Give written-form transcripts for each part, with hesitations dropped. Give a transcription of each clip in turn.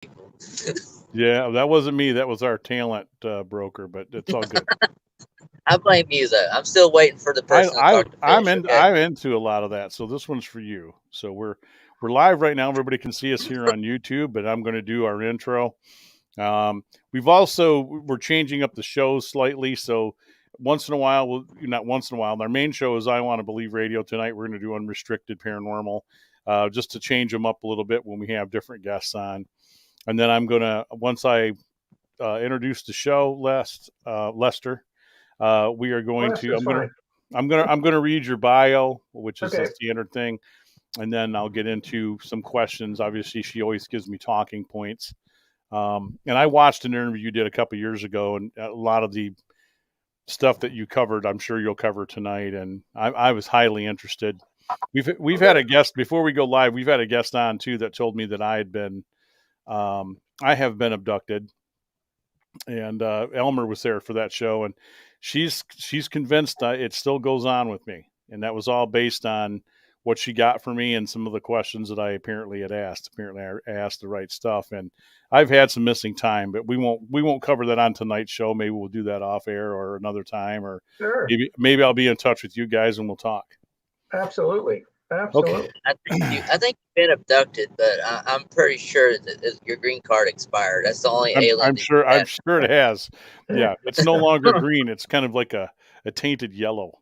people. Yeah, that wasn't me. That was our talent broker, but it's all good. I blame you though. I'm still waiting for the person to talk to finish. Okay. I'm into a lot of that. So this one's for you. So we're live right now. Everybody can see us here on YouTube, but I'm going to do our intro. We're changing up the shows slightly. So once in a while, not once in a while, our main show is I Want to Believe Radio. Tonight we're going to do Unrestricted Paranormal, just to change them up a little bit when we have different guests on. And then I'm going to, once I introduce the show, Lester, we are going to, I'm going to read your bio, which is a standard thing. And then I'll get into some questions. Obviously, she always gives me talking points. And I watched an interview you did a couple years ago, and a lot of the stuff that you covered, I'm sure you'll cover tonight. And I was highly interested. We've had a guest before we go live. We've had a guest on too that told me that I have been abducted, and Elmer was there for that show, and she's convinced it still goes on with me, and that was all based on what she got for me and some of the questions that I apparently had asked. Apparently, I asked the right stuff, and I've had some missing time, but we won't cover that on tonight's show. Maybe we'll do that off air or another time, or maybe I'll be in touch with you guys and we'll talk. Absolutely. Okay. I think you've been abducted, but I'm pretty sure that your green card expired. That's the only alien. I'm sure it has. Yeah, it's no longer green. It's kind of like a tainted yellow.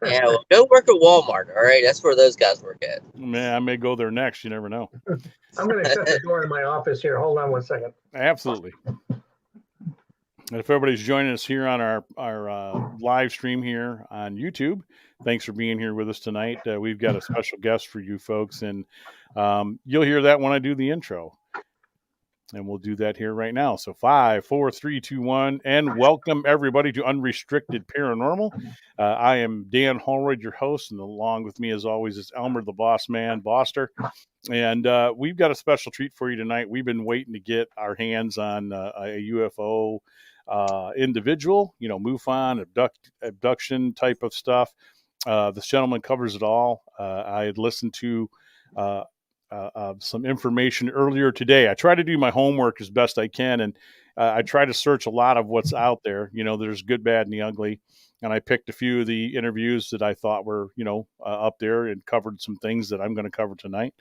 Yeah, well, go work at Walmart. All right, that's where those guys work at. Man, I may go there next. You never know. I'm going to shut the door in my office here. Hold on one second. Absolutely. And if everybody's joining us here on our live stream here on YouTube, thanks for being here with us tonight. We've got a special guest for you folks, and you'll hear that when I do the intro. And we'll do that here right now. So 5, 4, 3, 2, 1, and welcome everybody to Unrestricted Paranormal. I am Dan Holroyd, your host, and along with me, as always, is Elmer, the boss man, Boster. And we've got a special treat for you tonight. We've been waiting to get our hands on a UFO individual, MUFON, abduction type of stuff. This gentleman covers it all. I had listened to some information earlier today. I try to do my homework as best I can, and I try to search a lot of what's out there. There's good, bad, and the ugly, and I picked a few of the interviews that I thought were, up there, and covered some things that I'm going to cover tonight.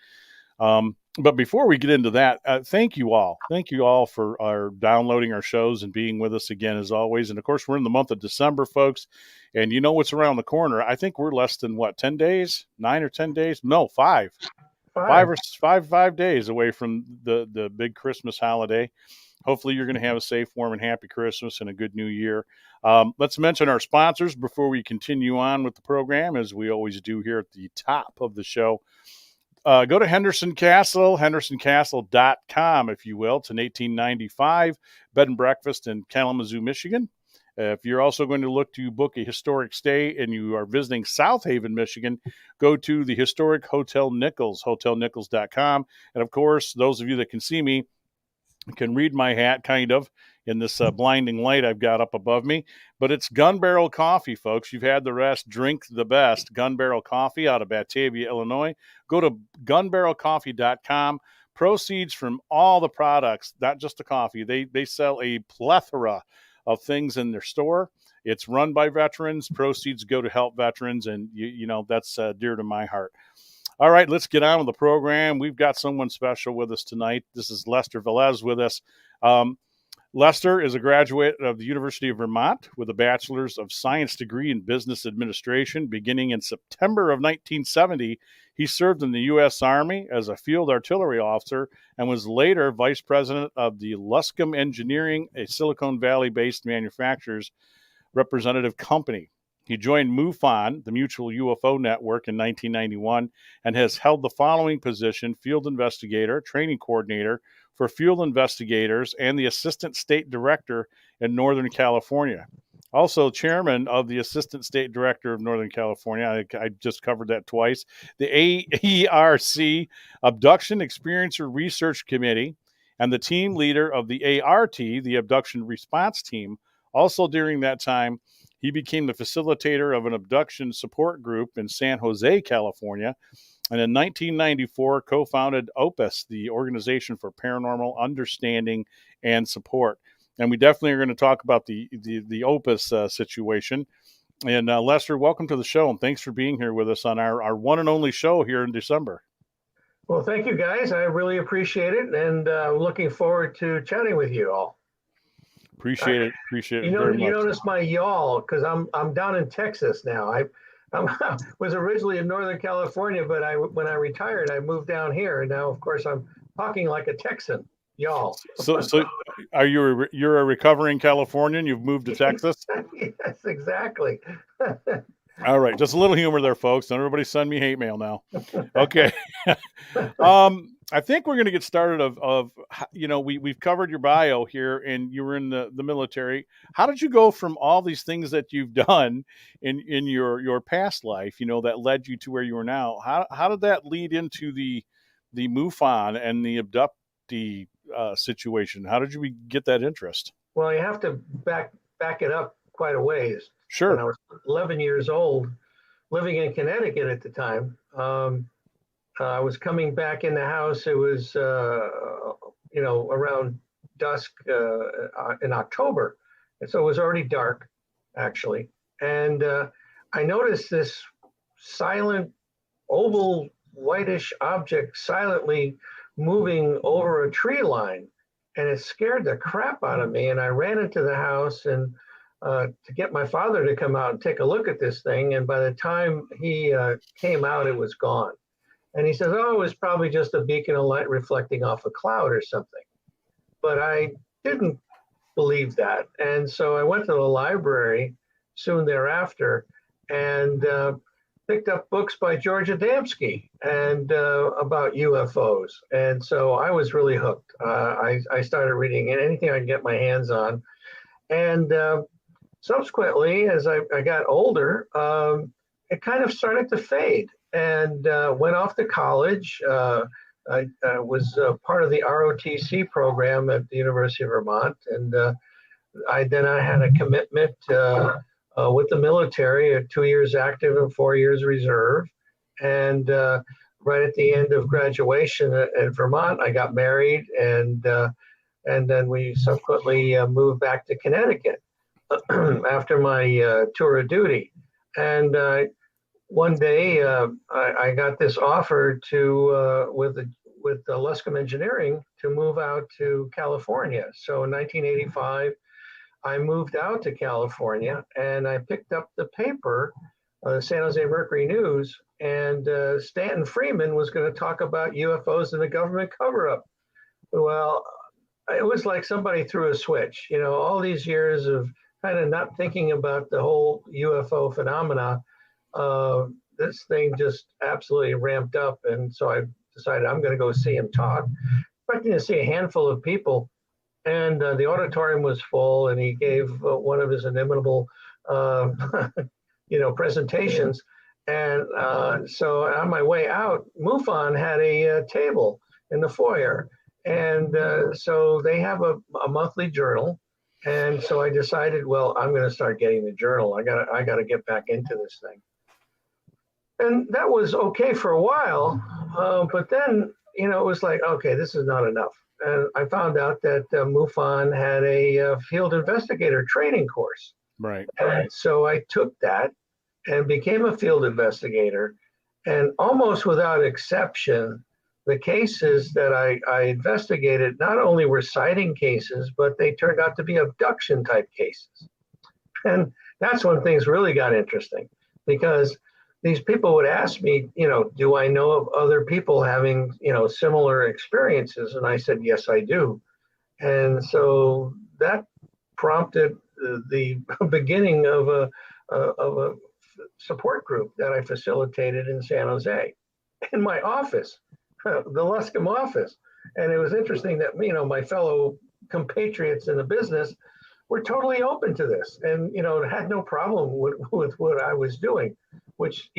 But before we get into that, thank you all for downloading our shows and being with us again, as always. And of course, we're in the month of December, folks, and you know what's around the corner. I think we're less than 10 days, 9 or 10 days? No, 5. 5 days away from the big Christmas holiday. Hopefully you're going to have a safe, warm, and happy Christmas and a good new year. Let's mention our sponsors before we continue on with the program, as we always do here at the top of the show. Go to Henderson Castle, hendersoncastle.com, if you will. It's an 1895 bed and breakfast in Kalamazoo, Michigan. If you're also going to look to book a historic stay and you are visiting South Haven, Michigan, go to the historic Hotel Nichols, hotelnichols.com. And of course, those of you that can see me can read my hat kind of in this blinding light I've got up above me. But it's Gun Barrel Coffee, folks. You've had the rest. Drink the best. Gun Barrel Coffee out of Batavia, Illinois. Go to gunbarrelcoffee.com. Proceeds from all the products, not just the coffee. They sell a plethora of things in their store. It's run by veterans. Proceeds go to help veterans, and that's dear to my heart. All right, let's get on with the program. We've got someone special with us tonight. This is Lester Velez with us. Lester is a graduate of the University of Vermont with a Bachelor's of Science degree in Business Administration. Beginning in September of 1970, he served in the U.S. Army as a field artillery officer and was later vice president of the Luscombe Engineering, a Silicon Valley-based manufacturer's representative company. He joined MUFON, the Mutual UFO Network, in 1991 and has held the following position: field investigator, training coordinator for field investigators, and the assistant state director in Northern California. Also chairman of the assistant state director of Northern California. I just covered that twice. The AERC Abduction Experiencer Research Committee, and the team leader of the ART, the Abduction Response Team. Also during that time, He became the facilitator of an abduction support group in San Jose, California, and in 1994 co-founded OPUS, the Organization for Paranormal Understanding and Support. And we definitely are going to talk about the OPUS situation. And Lester, welcome to the show, and thanks for being here with us on our one and only show here in December. Well, thank you, guys. I really appreciate it, and looking forward to chatting with you all. Appreciate it very much. You notice my y'all because I'm down in Texas now. I was originally in Northern California, but when I retired, I moved down here, and now, of course, I'm talking like a Texan. Y'all. So are you're a recovering Californian? You've moved to Texas? Yes, exactly. All right, just a little humor there, folks. Don't everybody send me hate mail now. Okay. I think we're going to get started we've covered your bio here, and you were in the military. How did you go from all these things that you've done in your past life, that led you to where you are now? How did that lead into the MUFON and the abductee situation? How did you get that interest? Well, you have to back it up quite a ways. Sure. When I was 11 years old, living in Connecticut at the time, I was coming back in the house. It was, around dusk in October. And so it was already dark, actually. And I noticed this silent, oval, whitish object silently moving over a tree line. And it scared the crap out of me. And I ran into the house and to get my father to come out and take a look at this thing. And by the time he came out, it was gone. And he says, oh, it was probably just a beacon of light reflecting off a cloud or something. But I didn't believe that. And so I went to the library soon thereafter and picked up books by George Adamski and about UFOs. And so I was really hooked. I started reading anything I could get my hands on. And subsequently, as I got older, it kind of started to fade and went off to college. I was part of the ROTC program at the University of Vermont. And I had a commitment with the military, 2 years active and 4 years reserve. And right at the end of graduation at Vermont, I got married, and then we subsequently moved back to Connecticut after my tour of duty. And one day I got this offer with Luscombe Engineering to move out to California. So in 1985, I moved out to California, and I picked up the paper, the San Jose Mercury News, and Stanton Freeman was going to talk about UFOs and the government cover-up. Well, it was like somebody threw a switch. All these years of kind of not thinking about the whole UFO phenomena, this thing just absolutely ramped up. And so I decided I'm going to go see him talk, expecting to see a handful of people. And the auditorium was full, and he gave one of his inimitable, presentations. And so on my way out, MUFON had a table in the foyer. And so they have a monthly journal. And so I decided, well, I'm going to start getting the journal. I got to get back into this thing. And that was okay for a while. But then, it was like, okay, this is not enough. And I found out that MUFON had a field investigator training course. Right. And so I took that and became a field investigator. And almost without exception, the cases that I investigated not only were sighting cases, but they turned out to be abduction type cases. And that's when things really got interesting, because these people would ask me, do I know of other people having, similar experiences? And I said, yes, I do. And so that prompted the beginning of a support group that I facilitated in San Jose, in my office, the Luscombe office. And it was interesting that, my fellow compatriots in the business were totally open to this and, had no problem with what I was doing, which,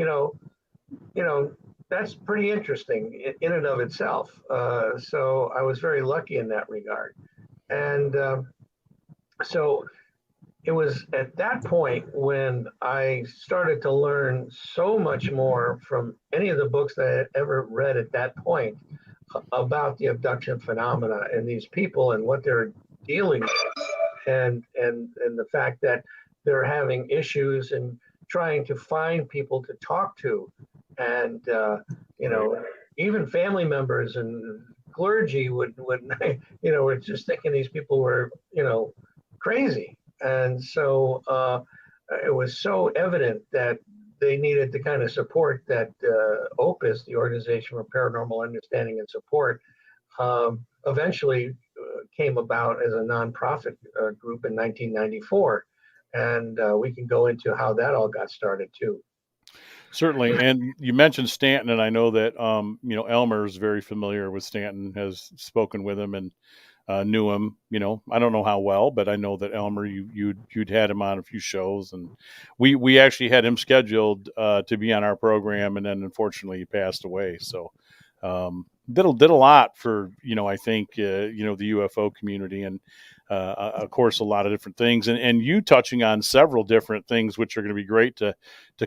that's pretty interesting in and of itself. So I was very lucky in that regard. And so it was at that point when I started to learn so much more from any of the books that I had ever read at that point about the abduction phenomena and these people and what they're dealing with, and the fact that they're having issues and trying to find people to talk to, and you know, even family members and clergy would were just thinking these people were crazy, and so it was so evident that they needed the kind of support that OPUS, the Organization for Paranormal Understanding and Support, eventually came about as a nonprofit group in 1994. And we can go into how that all got started too. Certainly. And you mentioned Stanton, and I know that, Elmer is very familiar with Stanton, has spoken with him and knew him. I don't know how well, but I know that Elmer, you'd had him on a few shows, and we actually had him scheduled to be on our program, and then unfortunately he passed away. So did a lot for I think the UFO community, and of course a lot of different things, and you touching on several different things which are going to be great to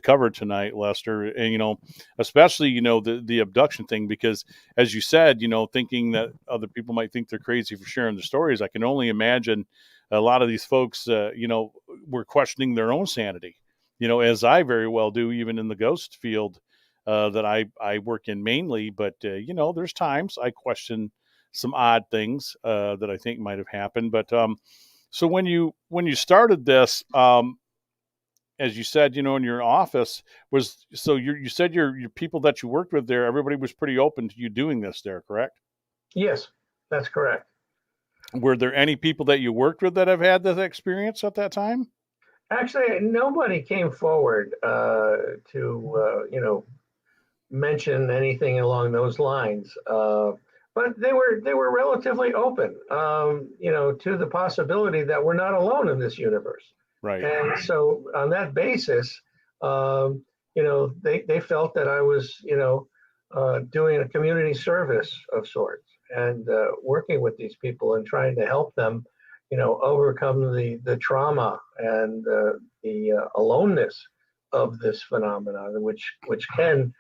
cover tonight, Lester, and especially the abduction thing, because as you said, thinking that other people might think they're crazy for sharing their stories, I can only imagine a lot of these folks were questioning their own sanity, as I very well do, even in the ghost field that I work in mainly. But there's times I question some odd things that I think might have happened. But so when you started this, as you said, in your office you said your people that you worked with there, everybody was pretty open to you doing this there, correct? Yes, that's correct. Were there any people that you worked with that have had this experience at that time? Actually, nobody came forward to mention anything along those lines. But they were relatively open, to the possibility that we're not alone in this universe. Right. And so on that basis, they felt that I was, doing a community service of sorts, and working with these people and trying to help them, overcome the trauma and the aloneness of this phenomenon, which can,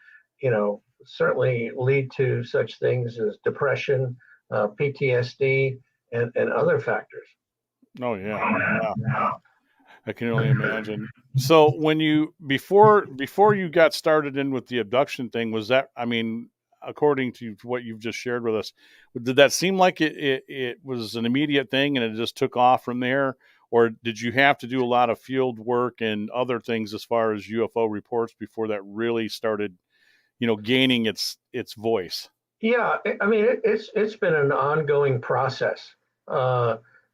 certainly lead to such things as depression, PTSD, and other factors. Oh yeah. I can only imagine. So when before you got started in with the abduction thing, was that, according to what you've just shared with us, did that seem like it was an immediate thing and it just took off from there? Or did you have to do a lot of field work and other things as far as UFO reports before that really started, gaining its voice? Yeah, it's been an ongoing process.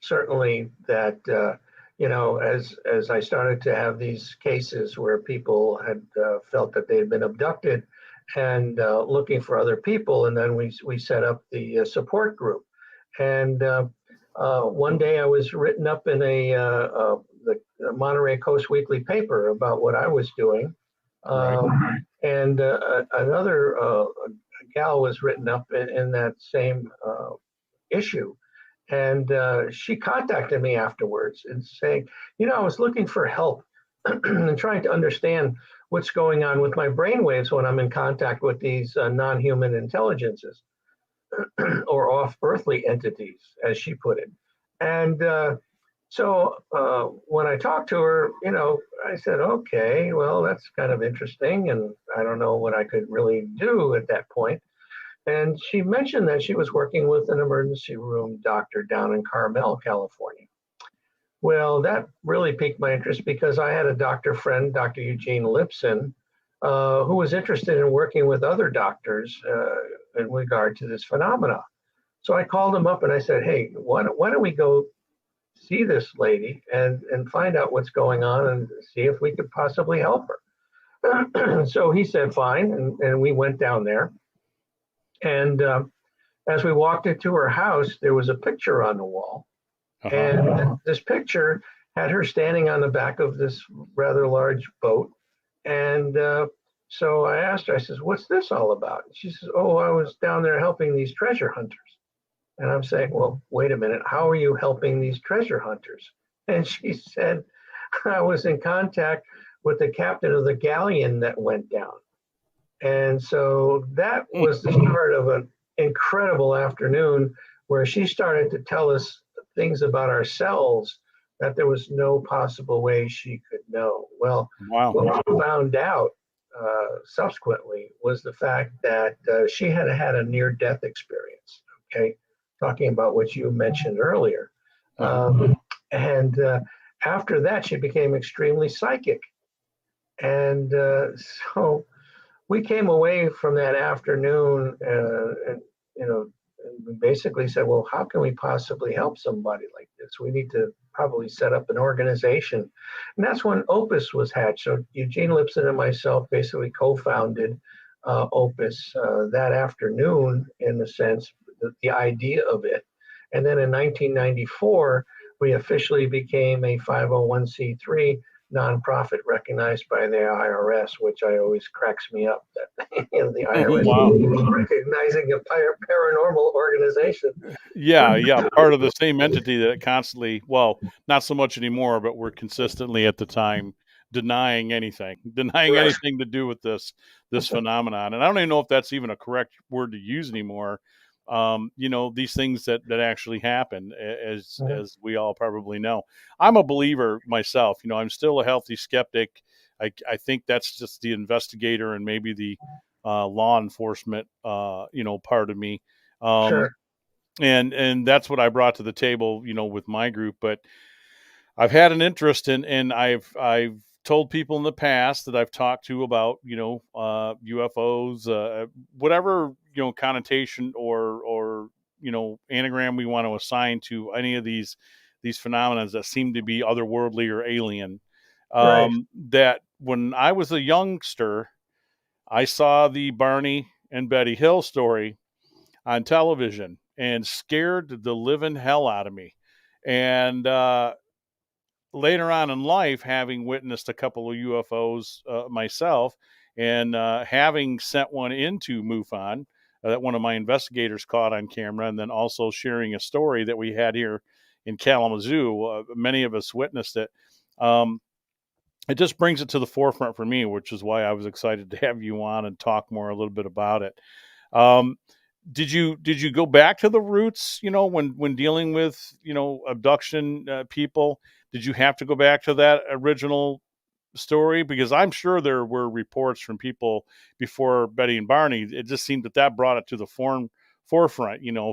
Certainly that as I started to have these cases where people had felt that they had been abducted and looking for other people, and then we set up the support group. And one day I was written up in the Monterey Coast Weekly paper about what I was doing. And another gal was written up in that same issue. And she contacted me afterwards and saying, I was looking for help and trying to understand what's going on with my brainwaves when I'm in contact with these non-human intelligences or off-earthly entities, as she put it. And so when I talked to her, I said, okay, well, that's kind of interesting. And I don't know what I could really do at that point. And she mentioned that she was working with an emergency room doctor down in Carmel, California. Well, that really piqued my interest because I had a doctor friend, Dr. Eugene Lipson, who was interested in working with other doctors in regard to this phenomena. So I called him up and I said, hey, why don't we go see this lady and find out what's going on and see if we could possibly help her. So he said, fine. And we went down there. And as we walked into her house, there was a picture on the wall. Uh-huh. And this picture had her standing on the back of this rather large boat. And so I asked her, I says, what's this all about? And she says, oh, I was down there helping these treasure hunters. And I'm saying, well, wait a minute, how are you helping these treasure hunters? And she said, I was in contact with the captain of the galleon that went down. And so that was the start of an incredible afternoon where she started to tell us things about ourselves that there was no possible way she could know. Well, Wow. what we found out subsequently was the fact that she had had a near-death experience. Okay, talking about what you mentioned earlier, and after that, she became extremely psychic, and so we came away from that afternoon, and you know, and we basically said, well, how can we possibly help somebody like this? We need to probably set up an organization. And that's when OPUS was hatched. So Eugene Lipson and myself basically co-founded OPUS that afternoon, in a sense, the idea of it. And then in 1994, we officially became a 501c3 nonprofit recognized by the IRS, which I always cracks me up that the IRS is recognizing a paranormal organization. Yeah, part of the same entity that constantly, well, not so much anymore, but we're consistently at the time denying anything to do with this phenomenon. And I don't even know if that's even a correct word to use anymore. These things that actually happen, as we all probably know. I'm a believer myself. I'm still a healthy skeptic. I think that's just the investigator and maybe the law enforcement, part of me. Sure. And that's what I brought to the table, with my group. But I've had an interest in, and I've told people in the past that I've talked to about, UFOs, whatever, connotation or, anagram we want to assign to any of these phenomena that seem to be otherworldly or alien. That when I was a youngster, I saw the Barney and Betty Hill story on television and scared the living hell out of me. And, later on in life, having witnessed a couple of UFOs myself, and having sent one into MUFON that one of my investigators caught on camera, and then also sharing a story that we had here in Kalamazoo, many of us witnessed it. It just brings it to the forefront for me, which is why I was excited to have you on and talk more a little bit about it. Did you go back to the roots, when dealing with, abduction people? Did you have to go back to that original story? Because I'm sure there were reports from people before Betty and Barney. It just seemed that brought it to the forefront,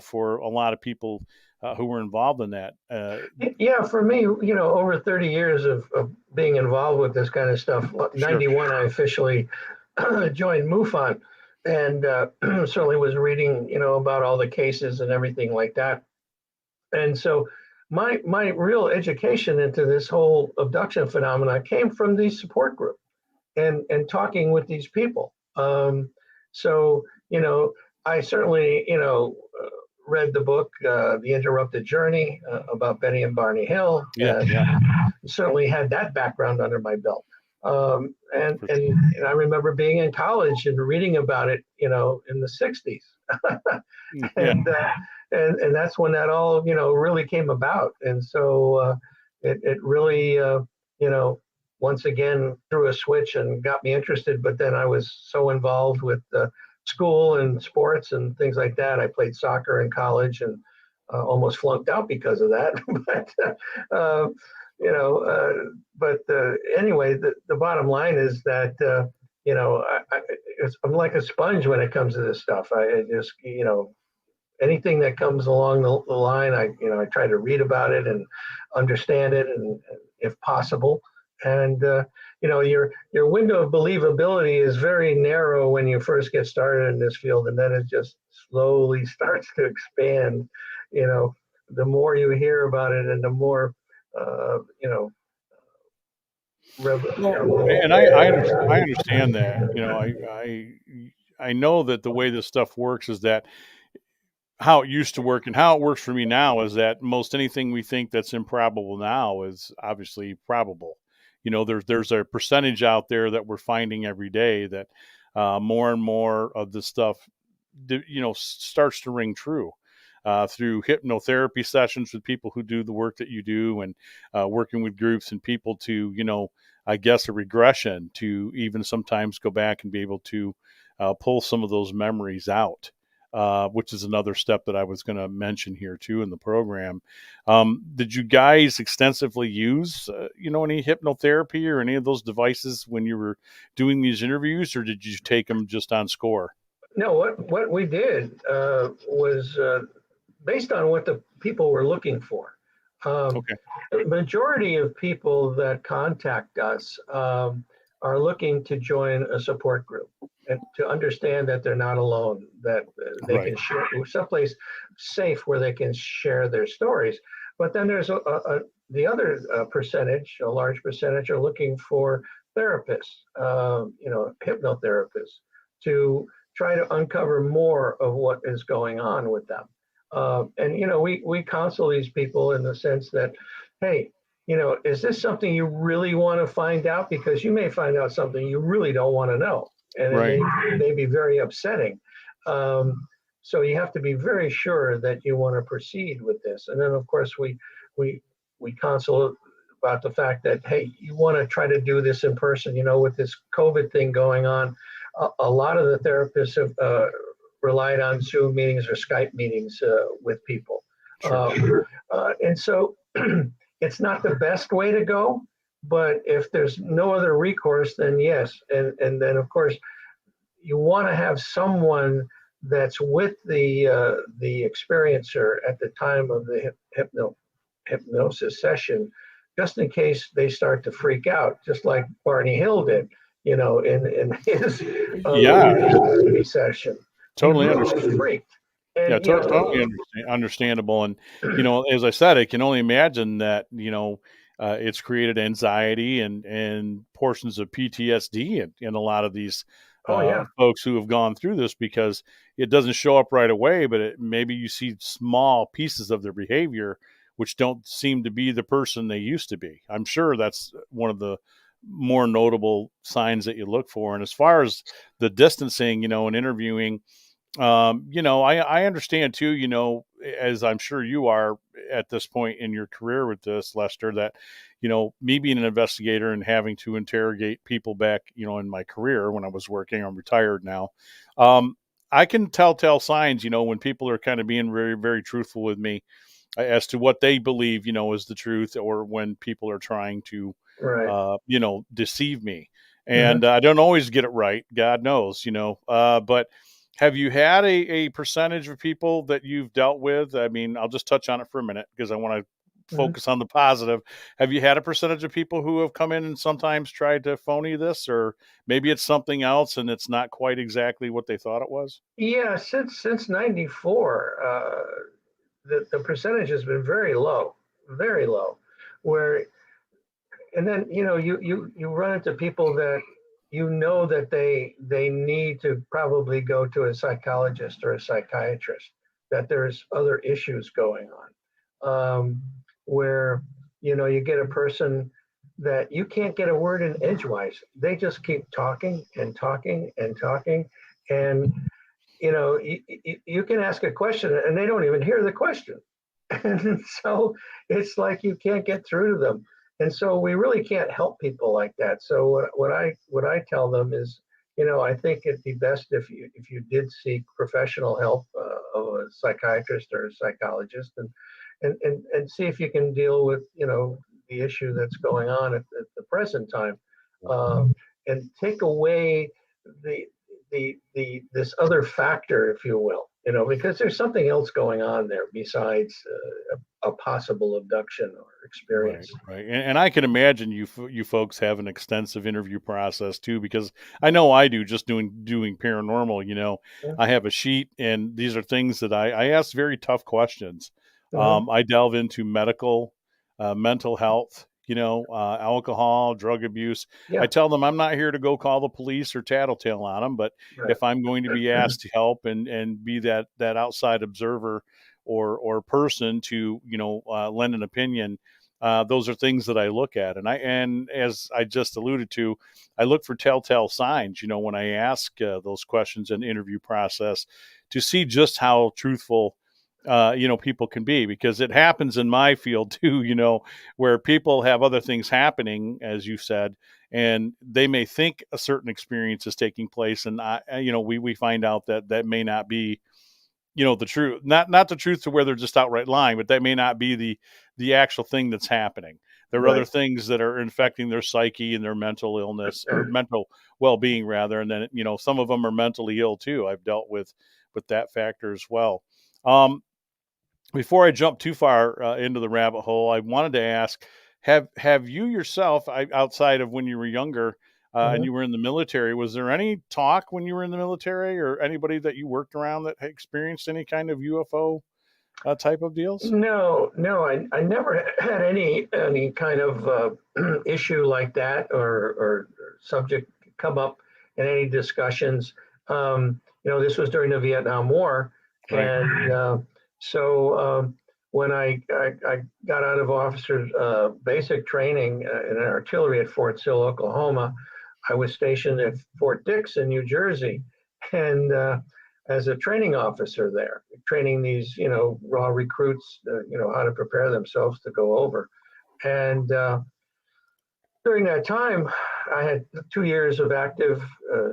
for a lot of people who were involved in that. Yeah, for me, over 30 years of being involved with this kind of stuff, 91, I officially joined MUFON, and certainly was reading, about all the cases and everything like that. And so my real education into this whole abduction phenomena came from the support group and talking with these people. So, I certainly, read the book, The Interrupted Journey, about Betty and Barney Hill. Certainly had that background under my belt. And I remember being in college and reading about it, in the 60s. And that's when that all, really came about. And so it really, once again threw a switch and got me interested. But then I was so involved with school and sports and things like that. I played soccer in college and almost flunked out because of that. But anyway, the bottom line is that I'm like a sponge when it comes to this stuff. I just anything that comes along the line, I try to read about it and understand it, and if possible. And your window of believability is very narrow when you first get started in this field, and then it just slowly starts to expand. The more you hear about it, and the more and I understand that. I know that the way this stuff works is that how it used to work, and how it works for me now is that most anything we think that's improbable now is obviously probable. There's a percentage out there that we're finding every day that more and more of the stuff, starts to ring true. through hypnotherapy sessions with people who do the work that you do, and working with groups and people to, I guess, a regression to even sometimes go back and be able to pull some of those memories out, which is another step that I was going to mention here too in the program. Did you guys extensively use, any hypnotherapy or any of those devices when you were doing these interviews, or did you take them just on score? No, what we did was based on what the people were looking for. Okay. The majority of people that contact us are looking to join a support group and to understand that they're not alone, that they Right. can share someplace safe where they can share their stories. But then there's the other percentage, a large percentage, are looking for therapists, hypnotherapists, to try to uncover more of what is going on with them. We counsel these people in the sense that, hey, is this something you really want to find out? Because you may find out something you really don't want to know, and Right. it may be very upsetting. So you have to be very sure that you want to proceed with this. And then, of course, we counsel about the fact that, hey, you want to try to do this in person. With this COVID thing going on, a lot of the therapists have relied on Zoom meetings or Skype meetings with people. Sure. And so it's not the best way to go, but if there's no other recourse, then yes. And then, of course, you want to have someone that's with the experiencer at the time of the hypnosis session, just in case they start to freak out, just like Barney Hill did, in his session. Totally understand. Freaked. And, Yeah, totally understandable. And, as I said, I can only imagine that, it's created anxiety and portions of PTSD in a lot of these folks who have gone through this, because it doesn't show up right away, but maybe you see small pieces of their behavior which don't seem to be the person they used to be. I'm sure that's one of the more notable signs that you look for. And as far as the distancing, and interviewing, I understand too, as I'm sure you are at this point in your career with this, Lester, that, me being an investigator and having to interrogate people back, in my career when I was working, I'm retired now. I can tell signs, when people are kind of being very, very truthful with me as to what they believe, is the truth, or when people are trying to, deceive me. And I don't always get it right. God knows, but have you had a percentage of people that you've dealt with? I mean, I'll just touch on it for a minute because I want to focus on the positive. Have you had a percentage of people who have come in and sometimes tried to phony this, or maybe it's something else and it's not quite exactly what they thought it was? Yeah, since '94, the percentage has been very low, where, and then, you run into people that, that they need to probably go to a psychologist or a psychiatrist, that there's other issues going on, where, you get a person that you can't get a word in edgewise. They just keep talking and talking and talking. And, you can ask a question and they don't even hear the question. And so it's like you can't get through to them. And so we really can't help people like that. So what I tell them is, I think it'd be best if you did seek professional help of a psychiatrist or a psychologist, and see if you can deal with, the issue that's going on at the present time, and take away this other factor, if you will, because there's something else going on there besides a possible abduction or experience. Right. And I can imagine you folks have an extensive interview process too, because I know I do, just doing paranormal. I have a sheet, and these are things that I ask very tough questions. I delve into medical, mental health, alcohol, drug abuse. Yeah. I tell them I'm not here to go call the police or tattletale on them, but if I'm going to be asked to help and be that outside observer or person to, lend an opinion, those are things that I look at. And as I just alluded to, I look for telltale signs, when I ask those questions in the interview process, to see just how truthful people can be, because it happens in my field too, where people have other things happening, as you said, and they may think a certain experience is taking place. And we find out that may not be, the truth, not the truth to where they're just outright lying, but that may not be the actual thing that's happening. There are other things that are infecting their psyche and their mental illness, or mental well-being rather. And then, some of them are mentally ill too. I've dealt with that factor as well. Before I jump too far into the rabbit hole, I wanted to ask, have you yourself, outside of when you were younger and you were in the military, was there any talk when you were in the military, or anybody that you worked around that had experienced any kind of UFO type of deals? No, I never had any kind of issue like that, or subject come up in any discussions. This was during the Vietnam War, Right. and so when I got out of officer's basic training in artillery at Fort Sill, Oklahoma, I was stationed at Fort Dix in New Jersey, and as a training officer there, training these raw recruits, how to prepare themselves to go over. And during that time, I had 2 years of active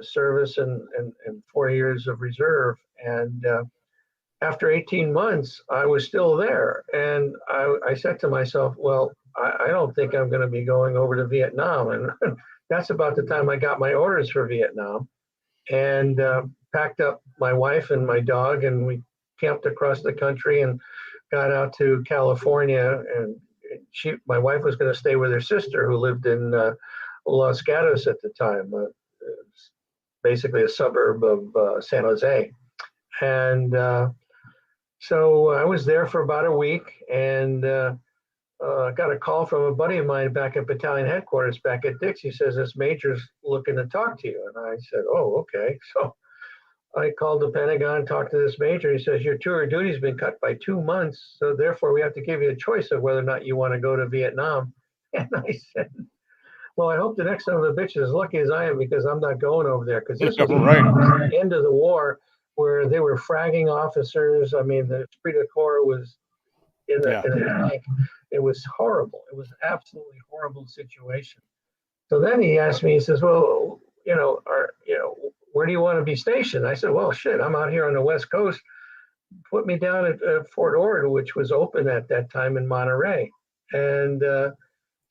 service and 4 years of reserve. And after 18 months, I was still there. And I said to myself, well, I don't think I'm going to be going over to Vietnam. And that's about the time I got my orders for Vietnam, and packed up my wife and my dog, and we camped across the country and got out to California. And my wife was going to stay with her sister, who lived in Los Gatos at the time, basically a suburb of San Jose. And so I was there for about a week, and got a call from a buddy of mine back at battalion headquarters back at Dix. He says, this major's looking to talk to you. And I said, oh, okay. So I called the Pentagon, talked to this major. He says, your tour of duty's been cut by 2 months, so therefore we have to give you a choice of whether or not you want to go to Vietnam. And I said, well, I hope the next son of a bitch is as lucky as I am, because I'm not going over there. Because this is the end of the war, where they were fragging officers. I mean, the esprit de corps was in the tank. It was horrible. It was an absolutely horrible situation. So then he asked me, he says, well, where do you want to be stationed? I said, well, shit, I'm out here on the West Coast. Put me down at Fort Ord, which was open at that time in Monterey. And so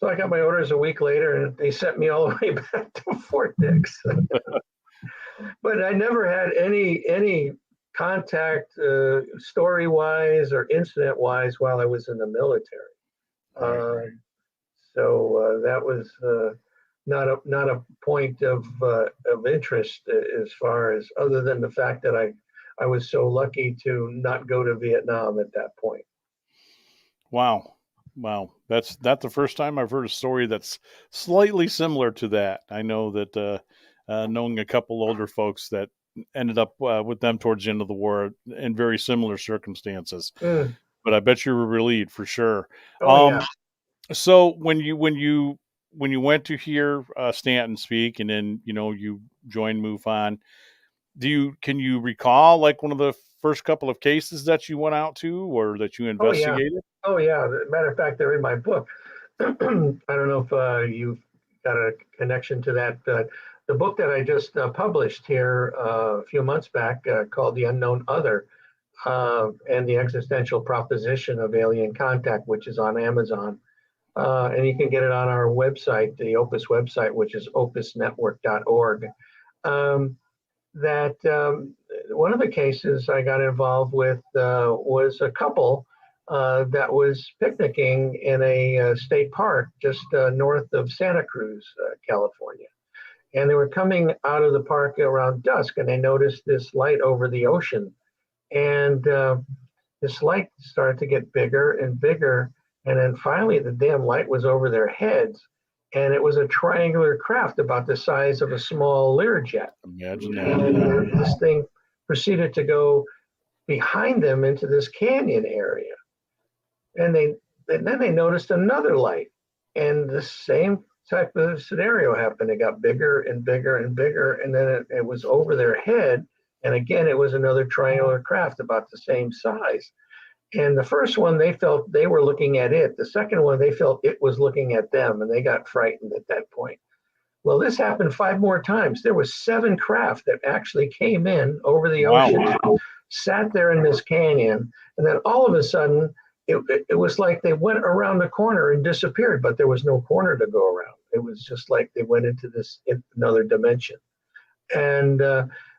I got my orders a week later, and they sent me all the way back to Fort Dix. But I never had any contact story-wise or incident-wise while I was in the military. So that was not a point of interest, as far as, other than the fact that I was so lucky to not go to Vietnam at that point. Wow. That's the first time I've heard a story that's slightly similar to that. I know that knowing a couple older folks that ended up with them towards the end of the war in very similar circumstances. But I bet you were relieved for sure. Yeah. So when you went to hear Stanton speak, and then you joined MUFON, can you recall like one of the first couple of cases that you went out to, or that you investigated? Oh yeah. Matter of fact, they're in my book. I don't know if you've got a connection to that, but the book that I just published here a few months back, called The Unknown Other, and the Existential Proposition of Alien Contact, which is on Amazon. And you can get it on our website, the OPUS website, which is opusnetwork.org. One of the cases I got involved with was a couple that was picnicking in a state park just north of Santa Cruz, California. And they were coming out of the park around dusk, and they noticed this light over the ocean. And this light started to get bigger and bigger. And then finally, the damn light was over their heads. And it was a triangular craft about the size of a small Learjet. Imagine that. And this thing proceeded to go behind them into this canyon area. And then they noticed another light. And the same type of scenario happened. It got bigger and bigger and bigger. And then it was over their head. And again, it was another triangular craft about the same size. And the first one, they felt they were looking at it. The second one, they felt it was looking at them, and they got frightened at that point. Well, this happened 5 more times. There was 7 craft that actually came in over the ocean, sat there in this canyon, and then all of a sudden, it was like they went around the corner and disappeared, but there was no corner to go around. It was just like they went into this another dimension. And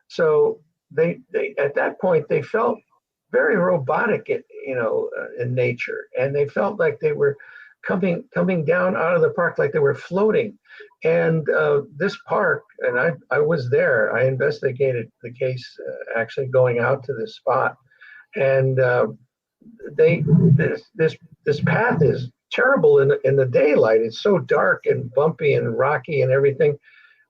so they at that point, they felt very robotic, in nature, and they felt like they were coming down out of the park, like they were floating. And this park, and I was there. I investigated the case, actually going out to this spot, and this path is terrible in the daylight. It's so dark and bumpy and rocky and everything.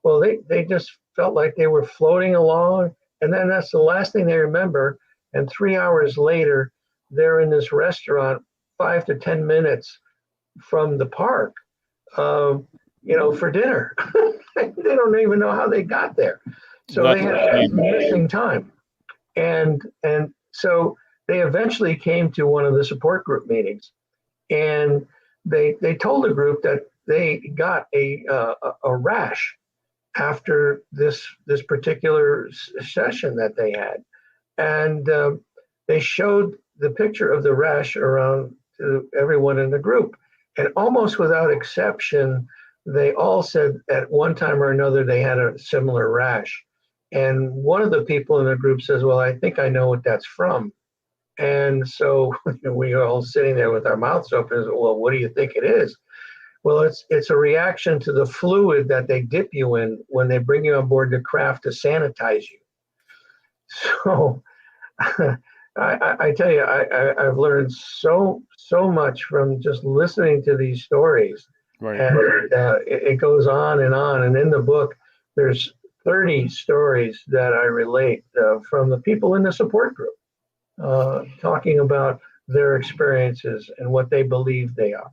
Well, they just felt like they were floating along, and then that's the last thing they remember. And 3 hours later, they're in this restaurant 5 to 10 minutes from the park, for dinner. They don't even know how they got there. So they had missing time. And so they eventually came to one of the support group meetings, and they told the group that they got a rash after this particular session that they had. And they showed the picture of the rash around to everyone in the group. And almost without exception, they all said at one time or another they had a similar rash. And one of the people in the group says, well, I think I know what that's from. And so we are all sitting there with our mouths open. Well, what do you think it is? Well, it's a reaction to the fluid that they dip you in when they bring you on board the craft to sanitize you. So I tell you, I've learned so much from just listening to these stories. Right. And it goes on. And in the book, there's 30 stories that I relate from the people in the support group, talking about their experiences and what they believe they are.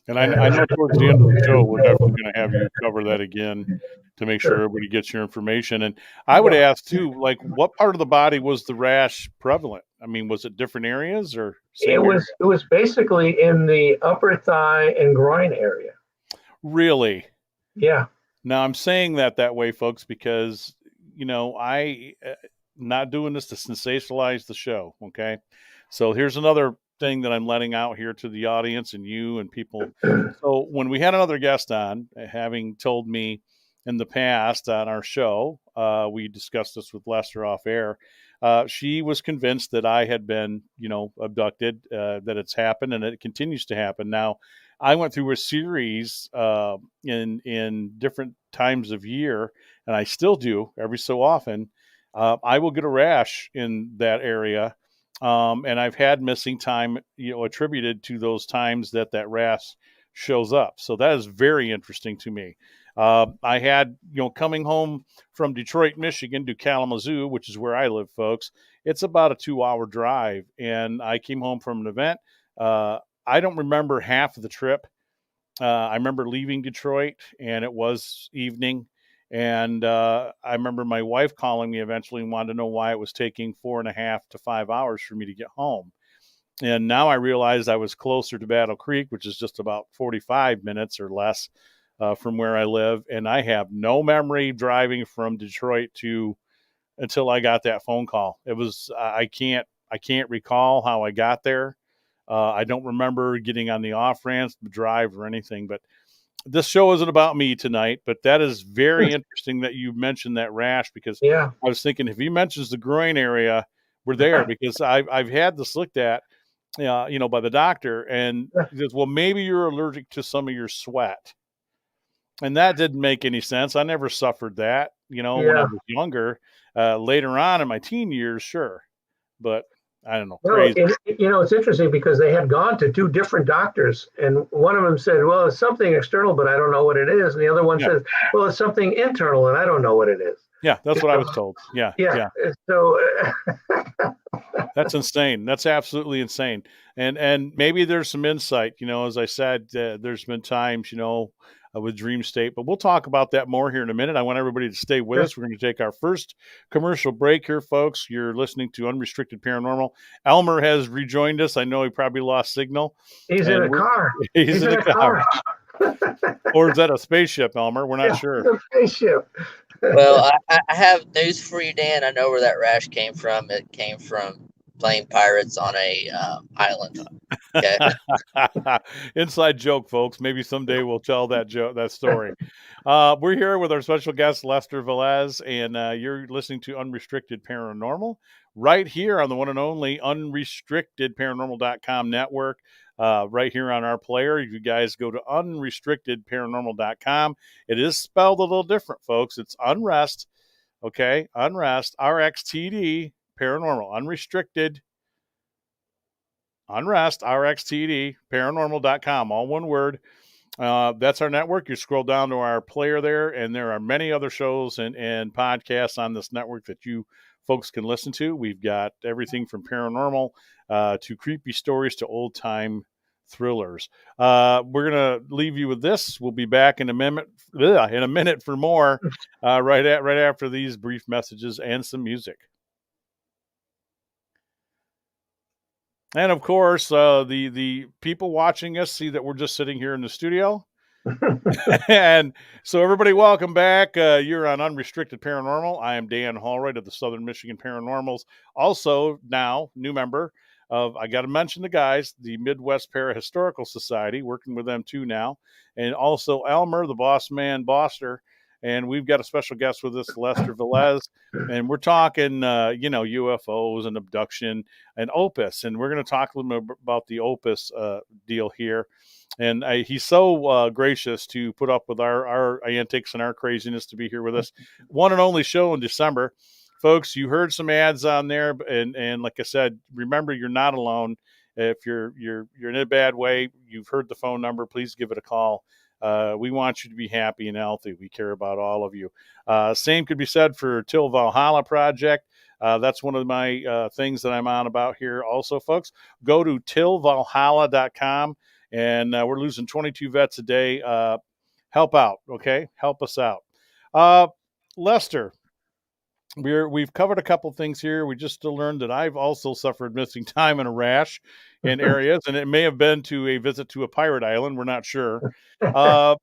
And I know towards the end of the show, we're definitely going to have you cover that again to make sure everybody gets your information. And I would ask too, like, what part of the body was the rash prevalent? I mean, was it different areas or? It was basically in the upper thigh and groin area. Really? Yeah. Now I'm saying that way, folks, because, I not doing this to sensationalize the show. Okay. So here's another thing that I'm letting out here to the audience and you and people. So when we had another guest on, having told me in the past on our show, we discussed this with Lester off air. She was convinced that I had been, abducted, that it's happened and it continues to happen. Now, I went through a series in different times of year, and I still do every so often. I will get a rash in that area. And I've had missing time, attributed to those times that rash shows up. So that is very interesting to me. I had, coming home from Detroit, Michigan to Kalamazoo, which is where I live, folks. It's about a 2-hour drive. And I came home from an event. I don't remember half of the trip. I remember leaving Detroit and it was evening. And I remember my wife calling me eventually and wanted to know why it was taking 4.5 to 5 hours for me to get home. And now I realized I was closer to Battle Creek, which is just about 45 minutes or less from where I live. And I have no memory driving from Detroit until I got that phone call. It was, I can't recall how I got there. I don't remember getting on the off ramps, the drive or anything, but this show isn't about me tonight, but that is very interesting that you mentioned that rash, because I was thinking if he mentions the groin area, we're there, because I've had this looked at, by the doctor, and he says, well, maybe you're allergic to some of your sweat. And that didn't make any sense. I never suffered that, when I was younger. Later on in my teen years, sure. But I don't know. Well, it's interesting because they had gone to 2 different doctors, and one of them said, well, it's something external, but I don't know what it is. And the other one says, well, it's something internal, and I don't know what it is. Yeah, that's what I was told. Yeah. So that's insane. That's absolutely insane. And maybe there's some insight, as I said, there's been times, with Dream State. But we'll talk about that more here in a minute. I want everybody to stay with us. We're going to take our first commercial break here, folks. You're listening to Unrestricted Paranormal. Elmer has rejoined us. I know he probably lost signal. He's in a car. He's in a car. Or is that a spaceship, Elmer? We're not sure. It's a spaceship. Well, I have news for you, Dan. I know where that rash came from. It came from playing pirates on a island. Okay. Inside joke, folks. Maybe someday we'll tell that story. We're here with our special guest, Lester Velez, and you're listening to Unrestricted Paranormal right here on the one and only UnrestrictedParanormal.com network. Right here on our player. You guys go to unrestrictedparanormal.com. It is spelled a little different, folks. It's Unrest, okay? Unrest, RXTD, Paranormal, Unrestricted, Unrest, RXTD, Paranormal.com, all one word. That's our network. You scroll down to our player there, and there are many other shows and podcasts on this network that you folks can listen to. We've got everything from paranormal to creepy stories to old-time thrillers. We're gonna leave you with this. We'll be back in a minute for more. Right after these brief messages and some music. And of course, the people watching us see that we're just sitting here in the studio. And so everybody, welcome back. You're on Unrestricted Paranormal. I am Dan Hallwright of the Southern Michigan Paranormals. Also now new member of, I got to mention the guys, the Midwest Parahistorical Society, working with them too now. And also Elmer, the boss man, Boster. And we've got a special guest with us, Lester Velez. And we're talking, UFOs and abduction and OPUS. And we're going to talk a little bit about the OPUS deal here. And he's so gracious to put up with our antics and our craziness to be here with us. One and only show in December. Folks, you heard some ads on there, and like I said, remember, you're not alone. If you're in a bad way, you've heard the phone number. Please give it a call. We want you to be happy and healthy. We care about all of you. Same could be said for Till Valhalla Project. That's one of my things that I'm on about here. Also, folks, go to tillvalhalla.com, and we're losing 22 vets a day. Help out, okay? Help us out. Lester, we've covered a couple things here. We just learned that I've also suffered missing time and a rash in areas, and it may have been to a visit to a pirate island. We're not sure. I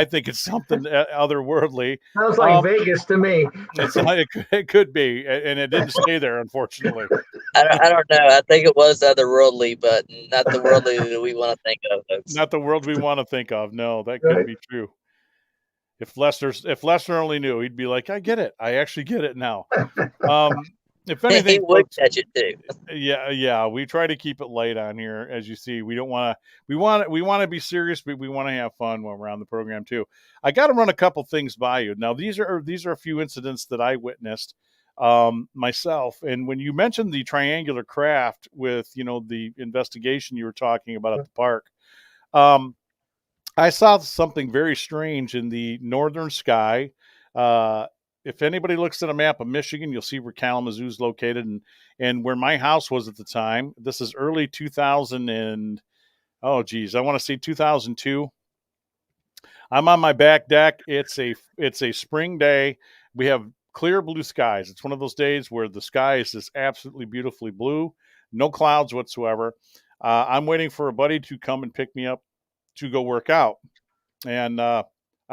think it's something otherworldly. Sounds like Vegas to me. It could be, and it didn't stay there, unfortunately. I don't know. I think it was otherworldly, but not the worldly that we want to think of. Folks. Not the world we want to think of. No, that could be true. If Lester only knew, he'd be like, I get it. I actually get it now. If anything, he would catch it too. Yeah. We try to keep it light on here, as you see. We don't want to. We want to be serious, but we want to have fun when we're on the program too. I got to run a couple things by you. Now, these are a few incidents that I witnessed myself. And when you mentioned the triangular craft with the investigation you were talking about at the park, I saw something very strange in the northern sky. If anybody looks at a map of Michigan, you'll see where Kalamazoo is located and where my house was at the time. This is early 2000 and, I want to say 2002. I'm on my back deck. It's a spring day. We have clear blue skies. It's one of those days where the sky is just absolutely beautifully blue, no clouds whatsoever. I'm waiting for a buddy to come and pick me up to go work out. And I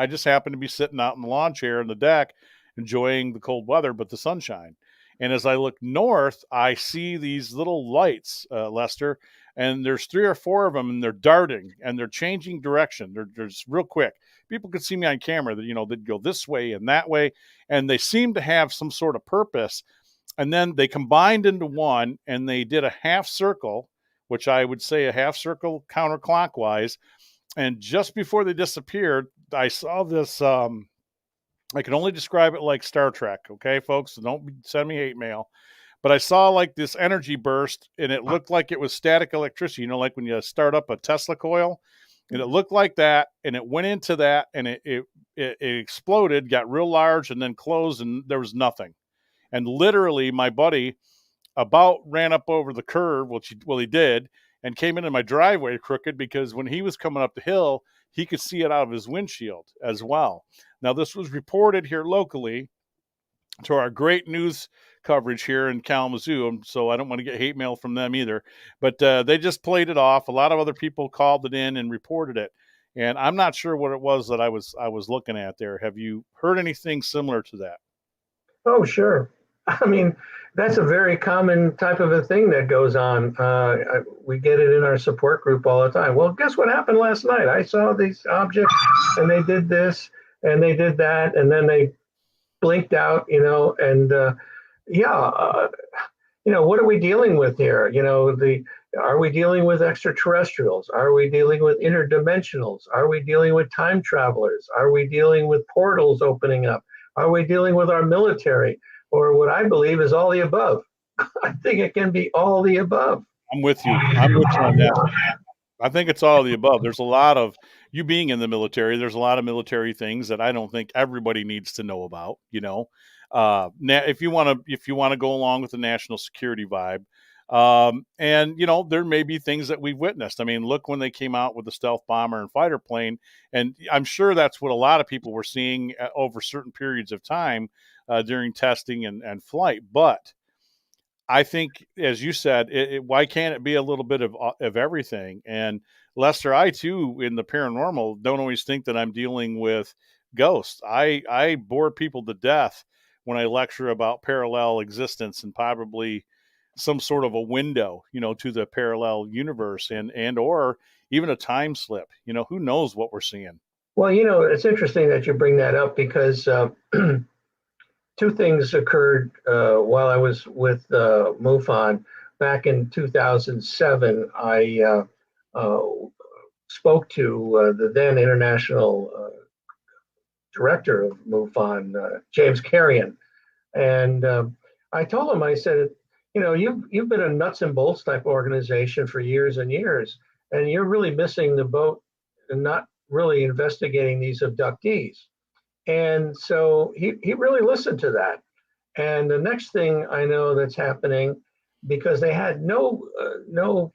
just happened to be sitting out in the lawn chair in the deck, enjoying the cold weather, but the sunshine. And as I look north, I see these little lights, Lester, and there's 3 or 4 of them, and they're darting, and they're changing direction. They're just real quick. People could see me on camera that, they'd go this way and that way, and they seem to have some sort of purpose. And then they combined into one, and they did a half circle, which I would say a half circle counterclockwise. And just before they disappeared, I saw this, I can only describe it like Star Trek, okay, folks? So don't send me hate mail. But I saw like this energy burst, and it looked like it was static electricity, like when you start up a Tesla coil. And it looked like that, and it went into that, and it exploded, got real large, and then closed, and there was nothing. And literally, my buddy about ran up over the curve, he did. and came into my driveway crooked because when he was coming up the hill, he could see it out of his windshield as well. Now, this was reported here locally to our great news coverage here in Kalamazoo, so I don't want to get hate mail from them either. But they just played it off. A lot of other people called it in and reported it, and I'm not sure what it was that I was looking at there. Have you heard anything similar to that? Oh, sure. I mean, that's a very common type of a thing that goes on. We get it in our support group all the time. Well, guess what happened last night? I saw these objects, and they did this, and they did that, and then they blinked out, and what are we dealing with here? Are we dealing with extraterrestrials? Are we dealing with interdimensionals? Are we dealing with time travelers? Are we dealing with portals opening up? Are we dealing with our military? Or what I believe is all the above. I think it can be all the above. I'm with you. I'm with you on that. I think it's all of the above. There's a lot of, you being in the military, there's a lot of military things that I don't think everybody needs to know about, if you want to go along with the national security vibe. And there may be things that we've witnessed. I mean, look when they came out with the stealth bomber and fighter plane, and I'm sure that's what a lot of people were seeing over certain periods of time during testing and flight. But I think, as you said, why can't it be a little bit of everything? And Lester, I too, in the paranormal, don't always think that I'm dealing with ghosts. I bore people to death when I lecture about parallel existence and probably some sort of a window, to the parallel universe and or even a time slip. Who knows what we're seeing? Well, it's interesting that you bring that up because two things occurred while I was with MUFON. Back in 2007, I spoke to the then international director of MUFON, James Carrion, and I told him, I said, you've been a nuts and bolts type organization for years and years, and you're really missing the boat and not really investigating these abductees. And so he really listened to that. And the next thing I know that's happening, because they had no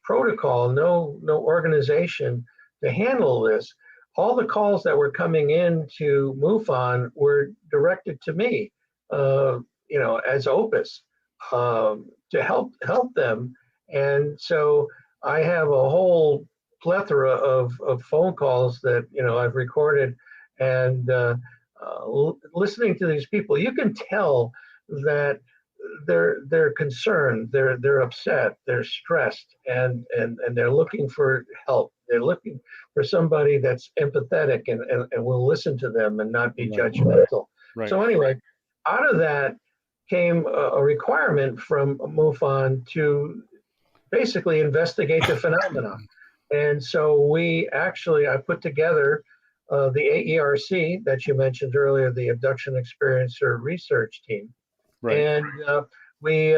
protocol, no organization to handle this, all the calls that were coming in to MUFON were directed to me, as OPUS, to help them. And so I have a whole plethora of phone calls that I've recorded, and listening to these people, you can tell that they're concerned, they're upset, they're stressed, and they're looking for help. They're looking for somebody that's empathetic and will listen to them and not be judgmental. Right. So anyway, out of that came a requirement from MUFON to basically investigate the phenomena. And so I put together the AERC that you mentioned earlier, the Abduction Experiencer Research Team. Right. And we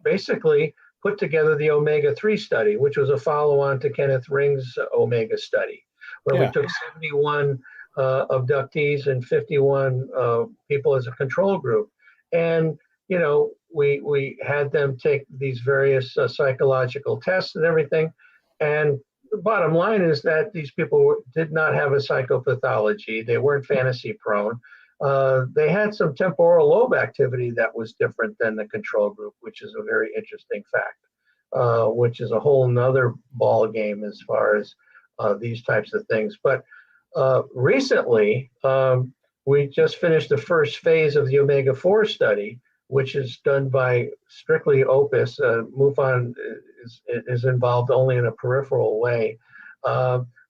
basically put together the Omega-3 study, which was a follow-on to Kenneth Ring's Omega study, where we took 71 abductees and 51 people as a control group. And, we had them take these various psychological tests and everything. And the bottom line is that these people did not have a psychopathology. They weren't fantasy prone. They had some temporal lobe activity that was different than the control group, which is a very interesting fact, which is a whole nother ball game as far as these types of things. But recently, we just finished the first phase of the Omega-4 study, which is done by strictly OPUS. MUFON is involved only in a peripheral way.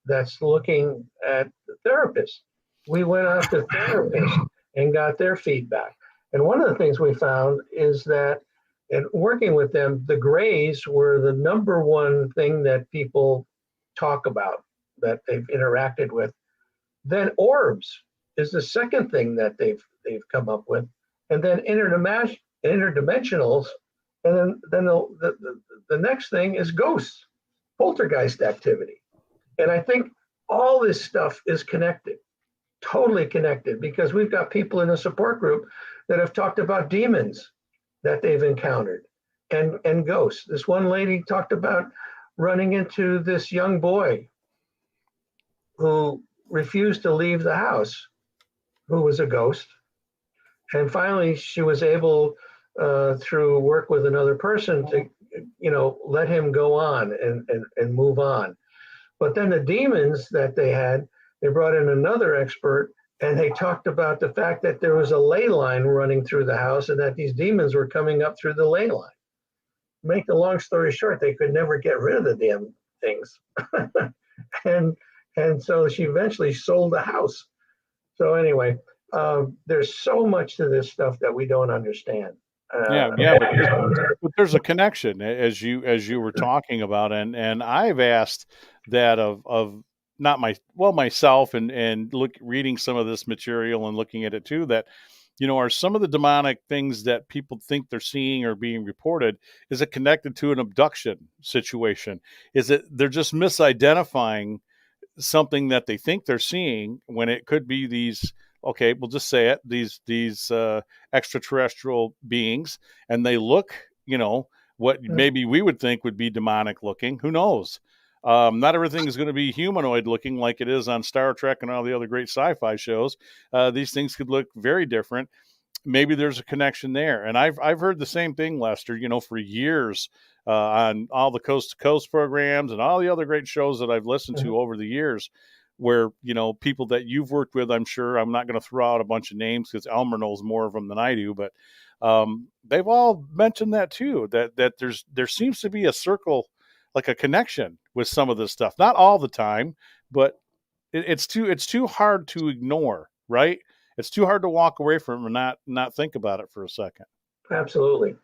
That's looking at therapists. We went out to therapists and got their feedback. And one of the things we found is that in working with them, the grays were the number one thing that people talk about that they've interacted with. Then orbs is the second thing that they've come up with. And then interdimensionals. And then the next thing is ghosts, poltergeist activity. And I think all this stuff is connected. Totally connected, because we've got people in a support group that have talked about demons that they've encountered. and ghosts. This one lady talked about running into this young boy who refused to leave the house, who was a ghost. And finally, she was able, through work with another person, to, let him go on and move on. But then the demons that they had, they brought in another expert, and they talked about the fact that there was a ley line running through the house and that these demons were coming up through the ley line. Make the long story short, they could never get rid of the damn things. and so she eventually sold the house. So anyway, there's so much to this stuff that we don't understand. But there's a connection, as you were talking about, and I've asked that of not myself and reading some of this material and looking at it too, that are some of the demonic things that people think they're seeing or being reported, is it connected to an abduction situation? Is it they're just misidentifying something that they think they're seeing when it could be these, okay, we'll just say it, these extraterrestrial beings, and they look, what maybe we would think would be demonic looking. Who knows? Not everything is going to be humanoid looking like it is on Star Trek and all the other great sci-fi shows. These things could look very different. Maybe there's a connection there. And I've heard the same thing, Lester, for years, on all the Coast to Coast programs and all the other great shows that I've listened to over the years, where, people that you've worked with, I'm sure, I'm not going to throw out a bunch of names because Elmer knows more of them than I do, but they've all mentioned that too, that there seems to be a circle, like a connection with some of this stuff. Not all the time, but it's too hard to ignore, right? It's too hard to walk away from and not think about it for a second. Absolutely.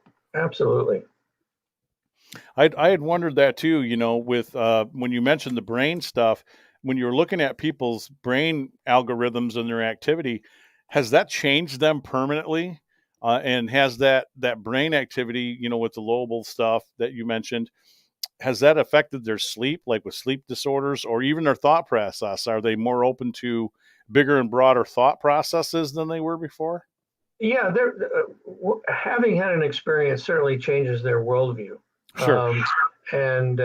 I had wondered that too, with when you mentioned the brain stuff, when you're looking at people's brain algorithms and their activity, has that changed them permanently? And has that brain activity, with the lobal stuff that you mentioned, has that affected their sleep, like with sleep disorders, or even their thought process? Are they more open to bigger and broader thought processes than they were before? Yeah, having had an experience certainly changes their worldview. Sure. And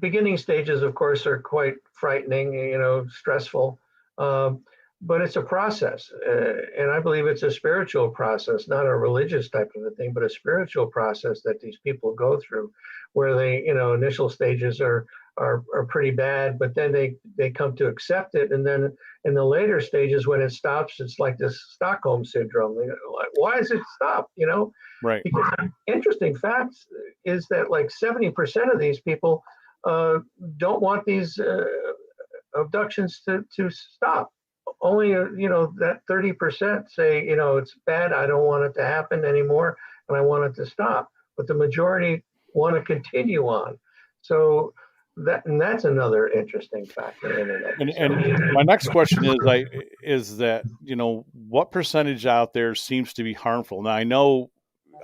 beginning stages, of course, are quite frightening, stressful. But it's a process, and I believe it's a spiritual process, not a religious type of a thing, but a spiritual process that these people go through, where they, initial stages are pretty bad, but then they come to accept it, and then in the later stages, when it stops, it's like this Stockholm syndrome. Like, why does it stop? Right. Because interesting fact is that like 70% of these people don't want these abductions to stop. Only that 30% say it's bad, I don't want it to happen anymore, and I want it to stop. But the majority want to continue on. So that's another interesting factor in it. And my next question is that what percentage out there seems to be harmful? Now, I know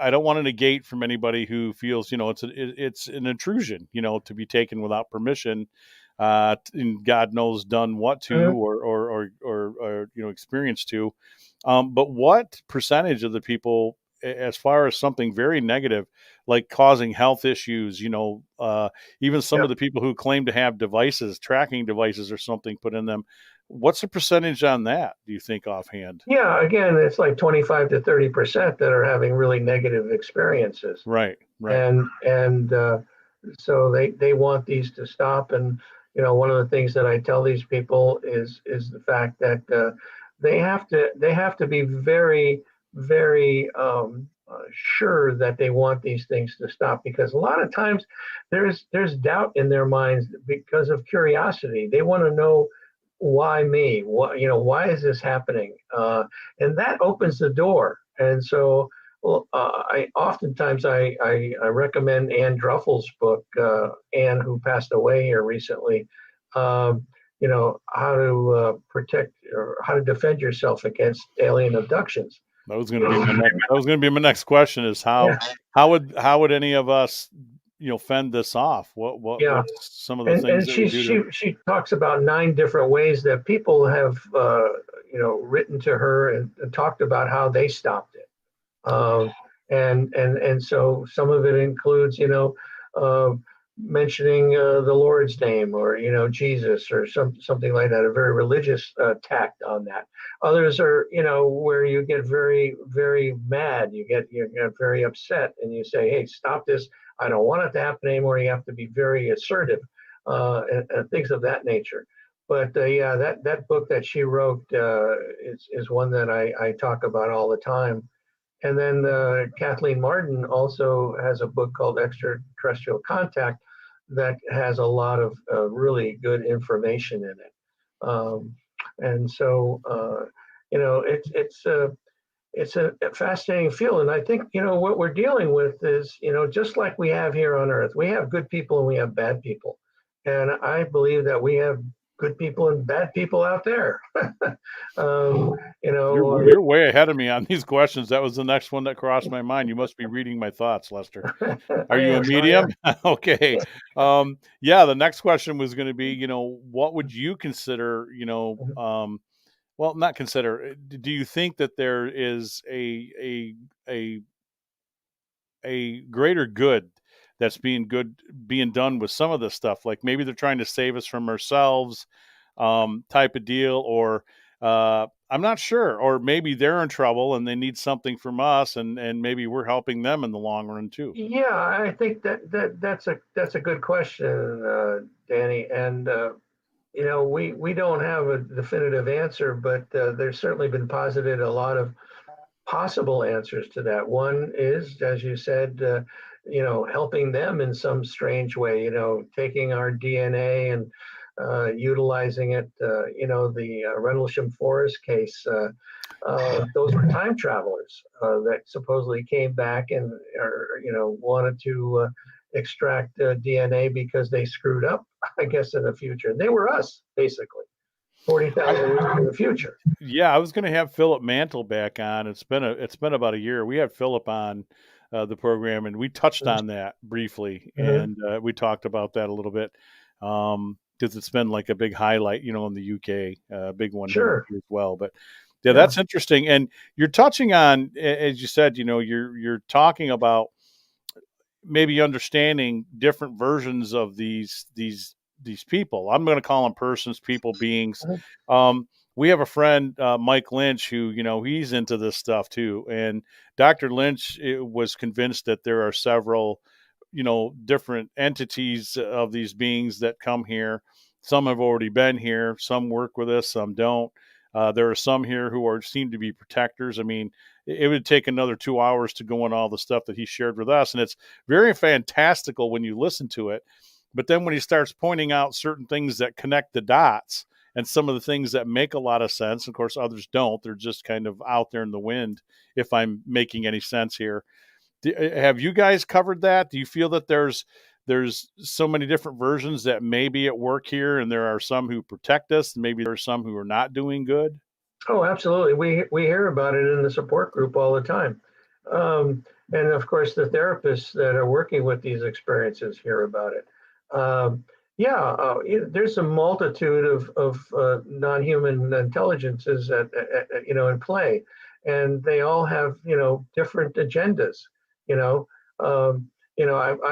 I don't want to negate from anybody who feels it's an intrusion, to be taken without permission. And God knows done what to or experienced to. But what percentage of the people, as far as something very negative, like causing health issues, even some of the people who claim to have tracking devices or something put in them, what's the percentage on that, do you think, offhand? Yeah, again, it's like 25 to 30% that are having really negative experiences. Right. And so they want these to stop. And one of the things that I tell these people is the fact that they have to be very, very sure that they want these things to stop, because a lot of times there's doubt in their minds because of curiosity. They want to know, why me? Why is this happening? And that opens the door. And so, I oftentimes recommend Ann Druffel's book, Ann, who passed away here recently. How to protect or how to defend yourself against alien abductions. That was going to be my next question: is how would any of us fend this off? What's some of the things that we do? She talks about 9 different ways that people have written to her and talked about how they stopped it. And so some of it includes, uh, mentioning the Lord's name, or Jesus, or something like that, a very religious tact on that. Others are, where you get very, very mad, you get very upset, and you say, hey, stop this, I don't want it to happen anymore. You have to be very assertive, and things of that nature. But yeah, that book that she wrote is one that I talk about all the time. And then Kathleen Martin also has a book called Extraterrestrial Contact that has a lot of really good information in it. And so, it's a fascinating field. And I think, what we're dealing with is, just like we have here on Earth, we have good people and we have bad people. And I believe that we have good people and bad people out there. You're way ahead of me on these questions. That was the next one that crossed my mind. You must be reading my thoughts, Lester. Are you a medium? Okay. Yeah, the next question was going to be, what would you consider, well, not consider. Do you think that there is a greater good that's being done with some of this stuff? Like maybe they're trying to save us from ourselves, type of deal, or I'm not sure, or maybe they're in trouble and they need something from us, and maybe we're helping them in the long run too. Yeah, I think that's a good question, Danny. And we don't have a definitive answer, but there's certainly been posited a lot of possible answers to that. One is, as you said, helping them in some strange way, taking our DNA and utilizing it. The Rendlesham Forest case, those were time travelers that supposedly came back and, wanted to extract DNA because they screwed up, I guess, in the future. They were us, basically, 40,000 years in the future. Yeah, I was going to have Philip Mantle back on. It's been about a year. We had Philip on the program, and we touched on that briefly, and we talked about that a little bit, because it's been like a big highlight, in the UK, a big one Sure. here as well. But yeah, that's interesting. And you're touching on, as you said, you're talking about maybe understanding different versions of these people. I'm going to call them persons, people, beings. We have a friend, Mike Lynch, who, he's into this stuff too. And Dr. Lynch was convinced that there are several, different entities of these beings that come here. Some have already been here. Some work with us, some don't. There are some here who seem to be protectors. I mean, it would take another 2 hours to go on all the stuff that he shared with us. And it's very fantastical when you listen to it. But then when he starts pointing out certain things that connect the dots and some of the things that make a lot of sense, of course, others don't. They're just kind of out there in the wind, if I'm making any sense here. Have you guys covered that? Do you feel that there's so many different versions that may be at work here, and there are some who protect us, and maybe there are some who are not doing good? Oh, absolutely. We hear about it in the support group all the time. And of course, the therapists that are working with these experiences hear about it. There's a multitude of non-human intelligences in play, and they all have different agendas. I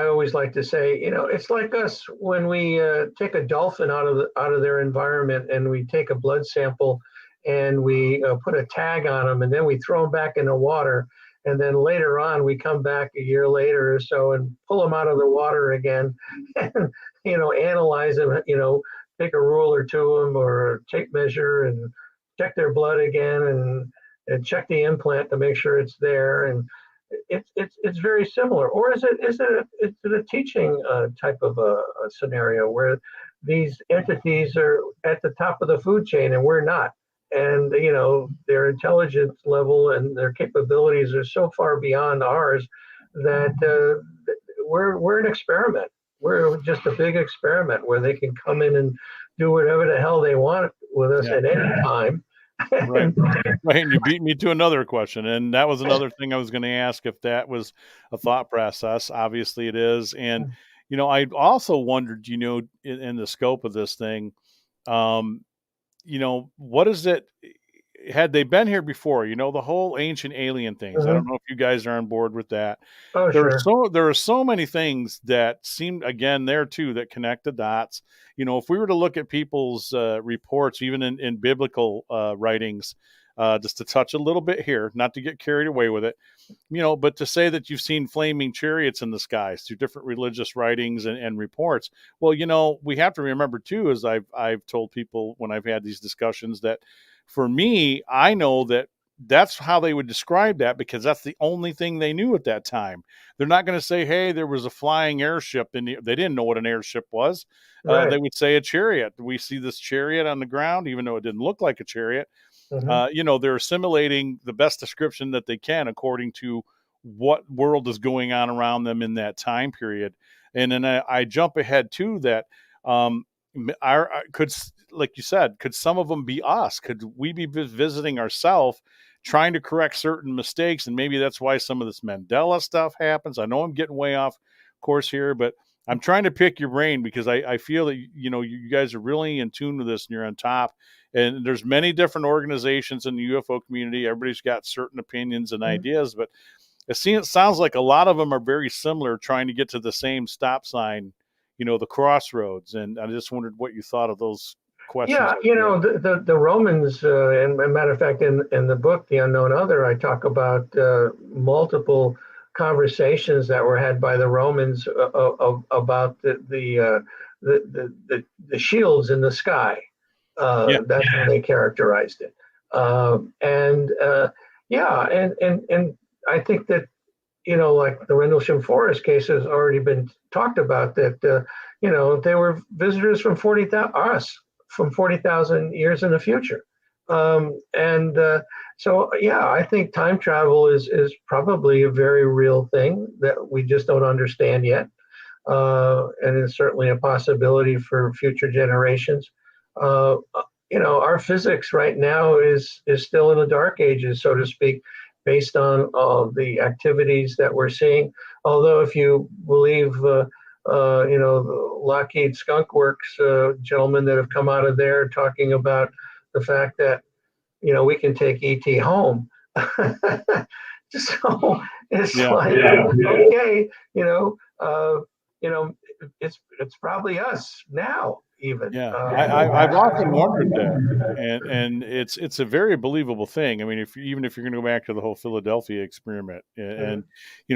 always like to say, it's like us when we take a dolphin out of their environment, and we take a blood sample and we put a tag on them, and then we throw them back in the water. And then later on, we come back a year later or so and pull them out of the water again, and analyze them. Take a ruler to them or a tape measure and check their blood again, and check the implant to make sure it's there. And it's very similar. Or is it a teaching type of a scenario where these entities are at the top of the food chain and we're not? And their intelligence level and their capabilities are so far beyond ours that we're an experiment. We're just a big experiment where they can come in and do whatever the hell they want with us at any time. Right. And you beat me to another question, and that was another thing I was going to ask, if that was a thought process. Obviously, it is. And I also wondered, in the scope of this thing, what is it had they been here before, the whole ancient alien things. I don't know if you guys are on board with that. Oh, sure. There are so many things that seem, again, there too, that connect the dots. If we were to look at people's reports, even in biblical writings, just to touch a little bit here, not to get carried away with it, but to say that you've seen flaming chariots in the skies through different religious writings and reports. Well, we have to remember too, as I've told people when I've had these discussions, that for me, I know that that's how they would describe that, because that's the only thing they knew at that time. They're not going to say, hey, there was a flying airship. They didn't know what an airship was. Right. They would say a chariot. We see this chariot on the ground, even though it didn't look like a chariot. They're assimilating the best description that they can according to what world is going on around them in that time period. And then I jump ahead to that. Could, like you said, could some of them be us? Could we be visiting ourselves, trying to correct certain mistakes? And maybe that's why some of this Mandela stuff happens. I know I'm getting way off course here, but I'm trying to pick your brain, because I feel that, you guys are really in tune with this and you're on top. And there's many different organizations in the UFO community. Everybody's got certain opinions and ideas, but it sounds like a lot of them are very similar, trying to get to the same stop sign, the crossroads. And I just wondered what you thought of those questions. Yeah, the Romans, and a matter of fact, in the book, The Unknown Other, I talk about multiple conversations that were had by the Romans about the shields in the sky. That's how they characterized it. And I think that, like the Rendlesham Forest case has already been talked about, that, they were visitors from 40,000 years in the future. So I think time travel is probably a very real thing that we just don't understand yet. And it's certainly a possibility for future generations. Our physics right now is still in the dark ages, so to speak, based on all the activities that we're seeing. Although, if you believe, the Lockheed Skunk Works gentlemen that have come out of there talking about the fact that, we can take ET home. So it's okay, it's probably us now. Even I've often wondered that, and it's a very believable thing. I mean, if you're going to go back to the whole Philadelphia experiment and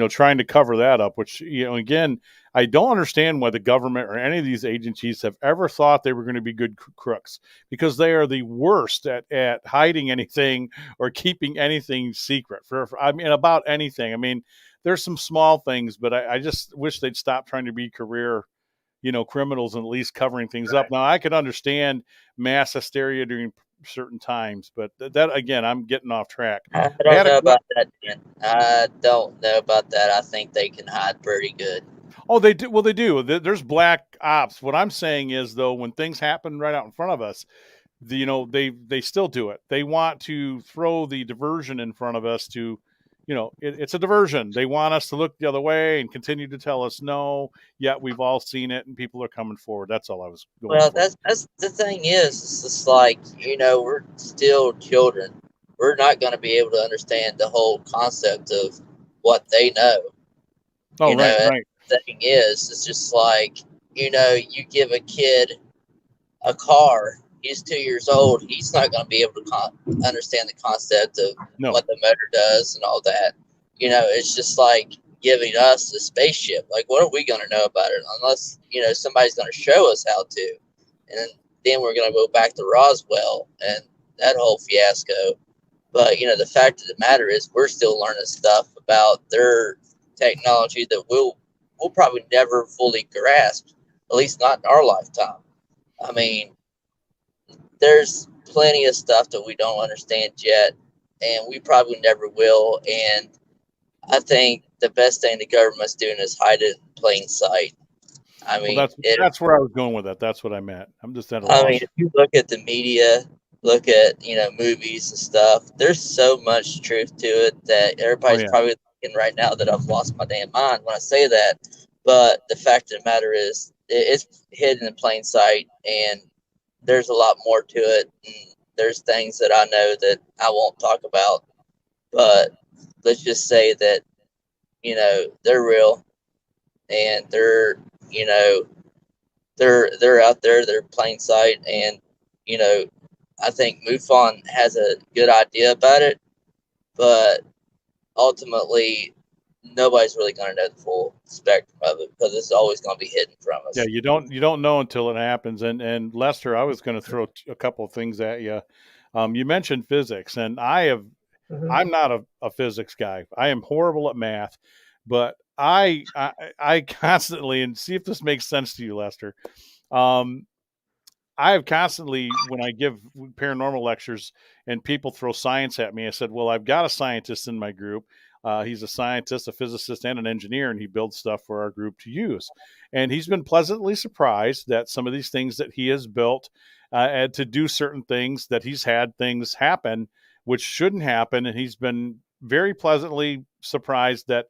trying to cover that up, which again, I don't understand why the government or any of these agencies have ever thought they were going to be good crooks, because they are the worst at hiding anything or keeping anything secret about anything. I mean, there's some small things, but I just wish they'd stop trying to be career criminals and at least covering things up. Now, I could understand mass hysteria during certain times, but that again, I'm getting off track. I don't know about that, Dan. I don't know about that. I think they can hide pretty good. Oh, they do. Well, they do. There's black ops. What I'm saying is, though, when things happen right out in front of us, they still do it. They want to throw the diversion in front of us to, it's a diversion. They want us to look the other way and continue to tell us no, yet we've all seen it and people are coming forward. That's all I was going for. Well, that's the thing is, it's just like, we're still children. We're not going to be able to understand the whole concept of what they know. Oh, right. The thing is, it's just like, you give a kid a car, he's 2 years old, he's not going to be able to understand the concept of what the motor does and all that. It's just like giving us a spaceship. Like, what are we going to know about it unless, somebody's going to show us how to? And then we're going to go back to Roswell and that whole fiasco. But, the fact of the matter is we're still learning stuff about their technology that we'll probably never fully grasp, at least not in our lifetime. I mean, there's plenty of stuff that we don't understand yet, and we probably never will. And I think the best thing the government's doing is hide it in plain sight. I mean, that's where I was going with that. That's what I meant. I'm just at a loss. I mean, if you look at the media, look at movies and stuff, there's so much truth to it that everybody's probably thinking right now that I've lost my damn mind when I say that. But the fact of the matter is, it's hidden in plain sight, and there's a lot more to it. And there's things that I know that I won't talk about, but let's just say that, you know, they're real, and they're, you know, they're out there, they're plain sight, and, you know, I think MUFON has a good idea about it, but ultimately nobody's really going to know the full spectrum of it, because it's always going to be hidden from us. Yeah, you don't know until it happens. And Lester, I was going to throw a couple of things at you. You mentioned physics, and I'm not a physics guy. I am horrible at math, but I constantly, and see if this makes sense to you, Lester. I have constantly, when I give paranormal lectures and people throw science at me, I said, well, I've got a scientist in my group. He's a scientist, a physicist, and an engineer, and he builds stuff for our group to use. And he's been pleasantly surprised that some of these things that he has built and to do certain things, that he's had things happen which shouldn't happen. And he's been very pleasantly surprised that,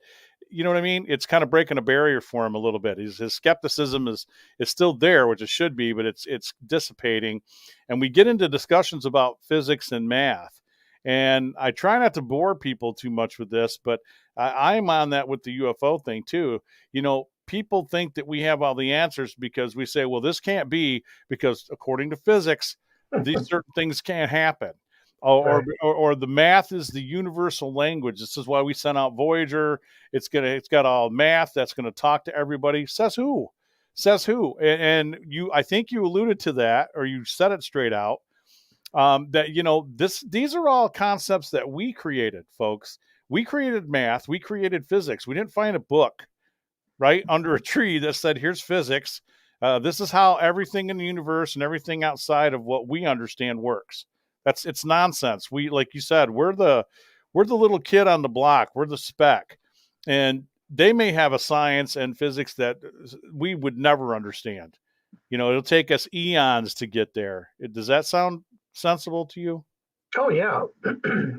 you know what I mean? It's kind of breaking a barrier for him a little bit. His skepticism is still there, which it should be, but it's dissipating. And we get into discussions about physics and math. And I try not to bore people too much with this, but I'm on that with the UFO thing too. You know, people think that we have all the answers because we say, well, this can't be, because according to physics, these certain things can't happen. Or the math is the universal language. This is why we sent out Voyager. It's got all math that's going to talk to everybody. Says who? And I think you alluded to that, or you said it straight out. That, you know, these are all concepts that we created, folks. We created math. We created physics. We didn't find a book right under a tree that said, here's physics. This is how everything in the universe and everything outside of what we understand works. It's nonsense. We, like you said, we're the little kid on the block. We're the speck, and they may have a science and physics that we would never understand. You know, it'll take us eons to get there. Does that sound sensible to you? Oh yeah,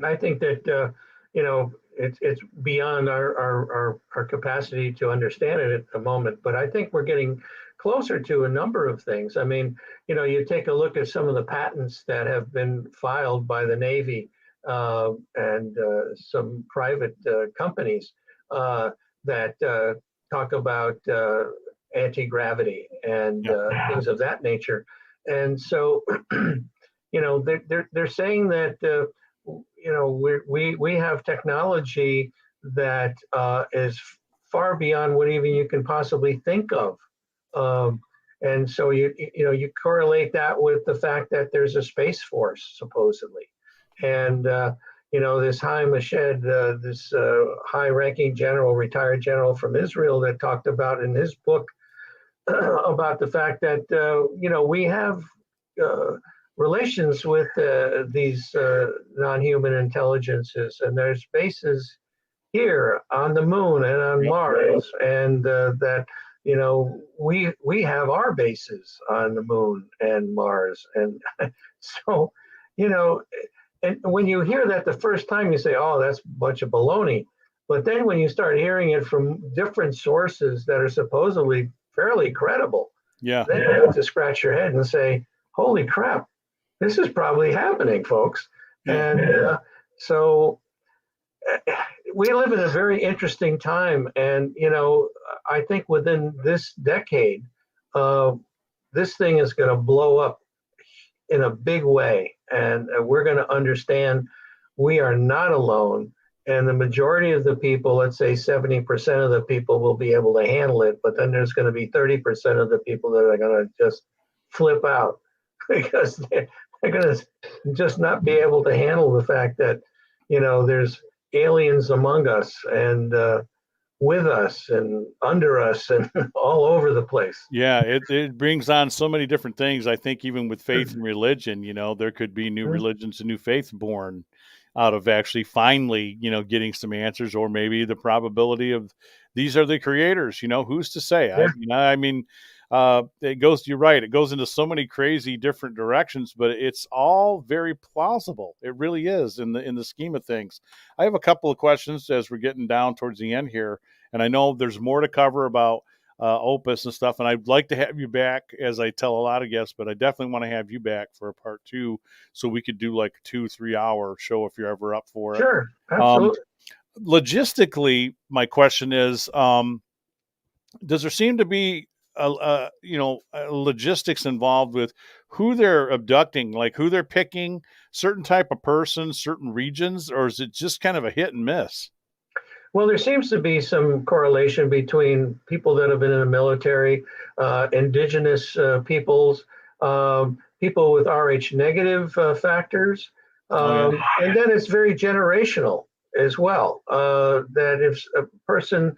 I think that you know, it's beyond our capacity to understand it at the moment. But I think we're getting closer to a number of things. I mean, you know, you take a look at some of the patents that have been filed by the Navy and some private companies that talk about anti-gravity and things of that nature. And so, you know, they're saying that you know, we have technology that is far beyond what even you can possibly think of. And so you know, you correlate that with the fact that there's a space force supposedly, and you know, this Haim Eshed, this high-ranking general, retired general from Israel, that talked about in his book about the fact that you know, we have relations with these non-human intelligences, and there's bases here on the moon and on Mars, and that, you know, we have our bases on the moon and Mars. And so, you know, and when you hear that the first time, you say, oh, that's a bunch of baloney. But then when you start hearing it from different sources that are supposedly fairly credible, then you have to scratch your head and say, holy crap, this is probably happening, folks. And so we live in a very interesting time. And, you know, I think within this decade, this thing is going to blow up in a big way. And we're going to understand we are not alone. And the majority of the people, let's say 70% of the people, will be able to handle it. But then there's going to be 30% of the people that are going to just flip out because they're going to just not be able to handle the fact that, you know, there's aliens among us and with us and under us and all over the place. Yeah, it brings on so many different things. I think even with faith and religion, you know, there could be new religions and new faiths born out of actually finally, you know, getting some answers, or maybe the probability of these are the creators. You know, who's to say? I mean, it goes, you're right, it goes into so many crazy different directions, but it's all very plausible. It really is in the scheme of things. I have a couple of questions as we're getting down towards the end here, and I know there's more to cover about OPUS and stuff. And I'd like to have you back, as I tell a lot of guests, but I definitely want to have you back for a part 2, so we could do like a 2-3 hour show if you're ever up for it. Sure, absolutely. Logistically, my question is, does there seem to be logistics involved with who they're abducting, like who they're picking, certain type of persons, certain regions, or is it just kind of a hit and miss? Well, there seems to be some correlation between people that have been in the military, indigenous peoples, people with Rh negative factors, and then it's very generational as well. That if a person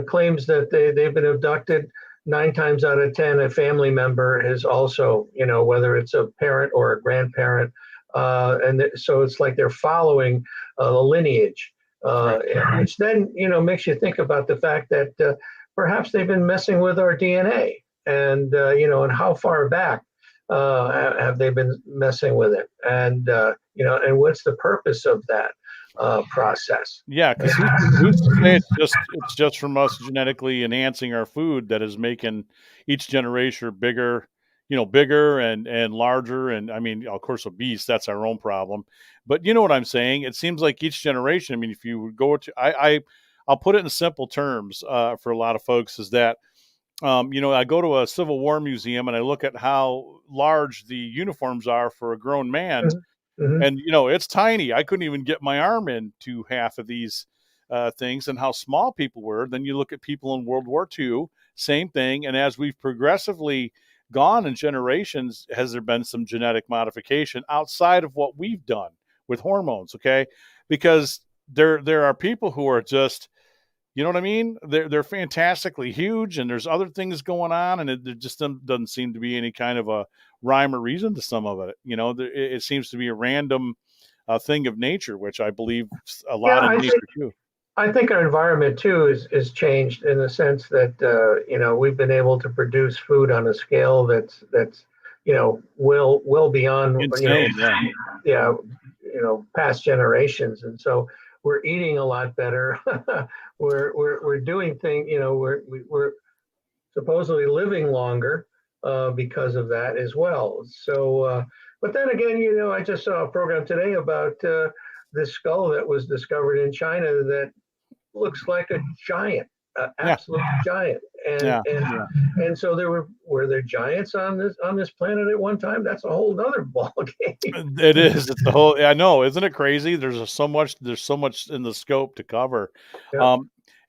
claims that they've been abducted, 9 times out of 10, a family member is also, whether it's a parent or a grandparent, so it's like they're following the lineage. Which then, makes you think about the fact that perhaps they've been messing with our DNA, and and how far back have they been messing with it, and and what's the purpose of that process? Yeah, because who's to say it's just from us genetically enhancing our food that is making each generation bigger. Bigger and larger. And I mean, of course, obese, that's our own problem. But you know what I'm saying? It seems like each generation, I mean, if you go to, I'll put it in simple terms for a lot of folks, is that, I go to a Civil War museum and I look at how large the uniforms are for a grown man. Mm-hmm. And, it's tiny. I couldn't even get my arm into half of these things, and how small people were. Then you look at people in World War II, same thing. And as we've progressively gone in generations, has there been some genetic modification outside of what we've done with hormones? Okay. Because there are people who are just, you know what I mean? They're fantastically huge, and there's other things going on, and it just doesn't seem to be any kind of a rhyme or reason to some of it. It seems to be a random thing of nature, which I believe a lot of nature too. I think our environment too is changed in the sense that we've been able to produce food on a scale that's well beyond insane, past generations, and so we're eating a lot better. we're doing things, we're supposedly living longer because of that as well. So, but then again, I just saw a program today about this skull that was discovered in China that looks like a giant, absolute giant, and so were there giants on this planet at one time? That's a whole other ball game. It is. It's the whole. I know, isn't it crazy? There's so much in the scope to cover. Yeah.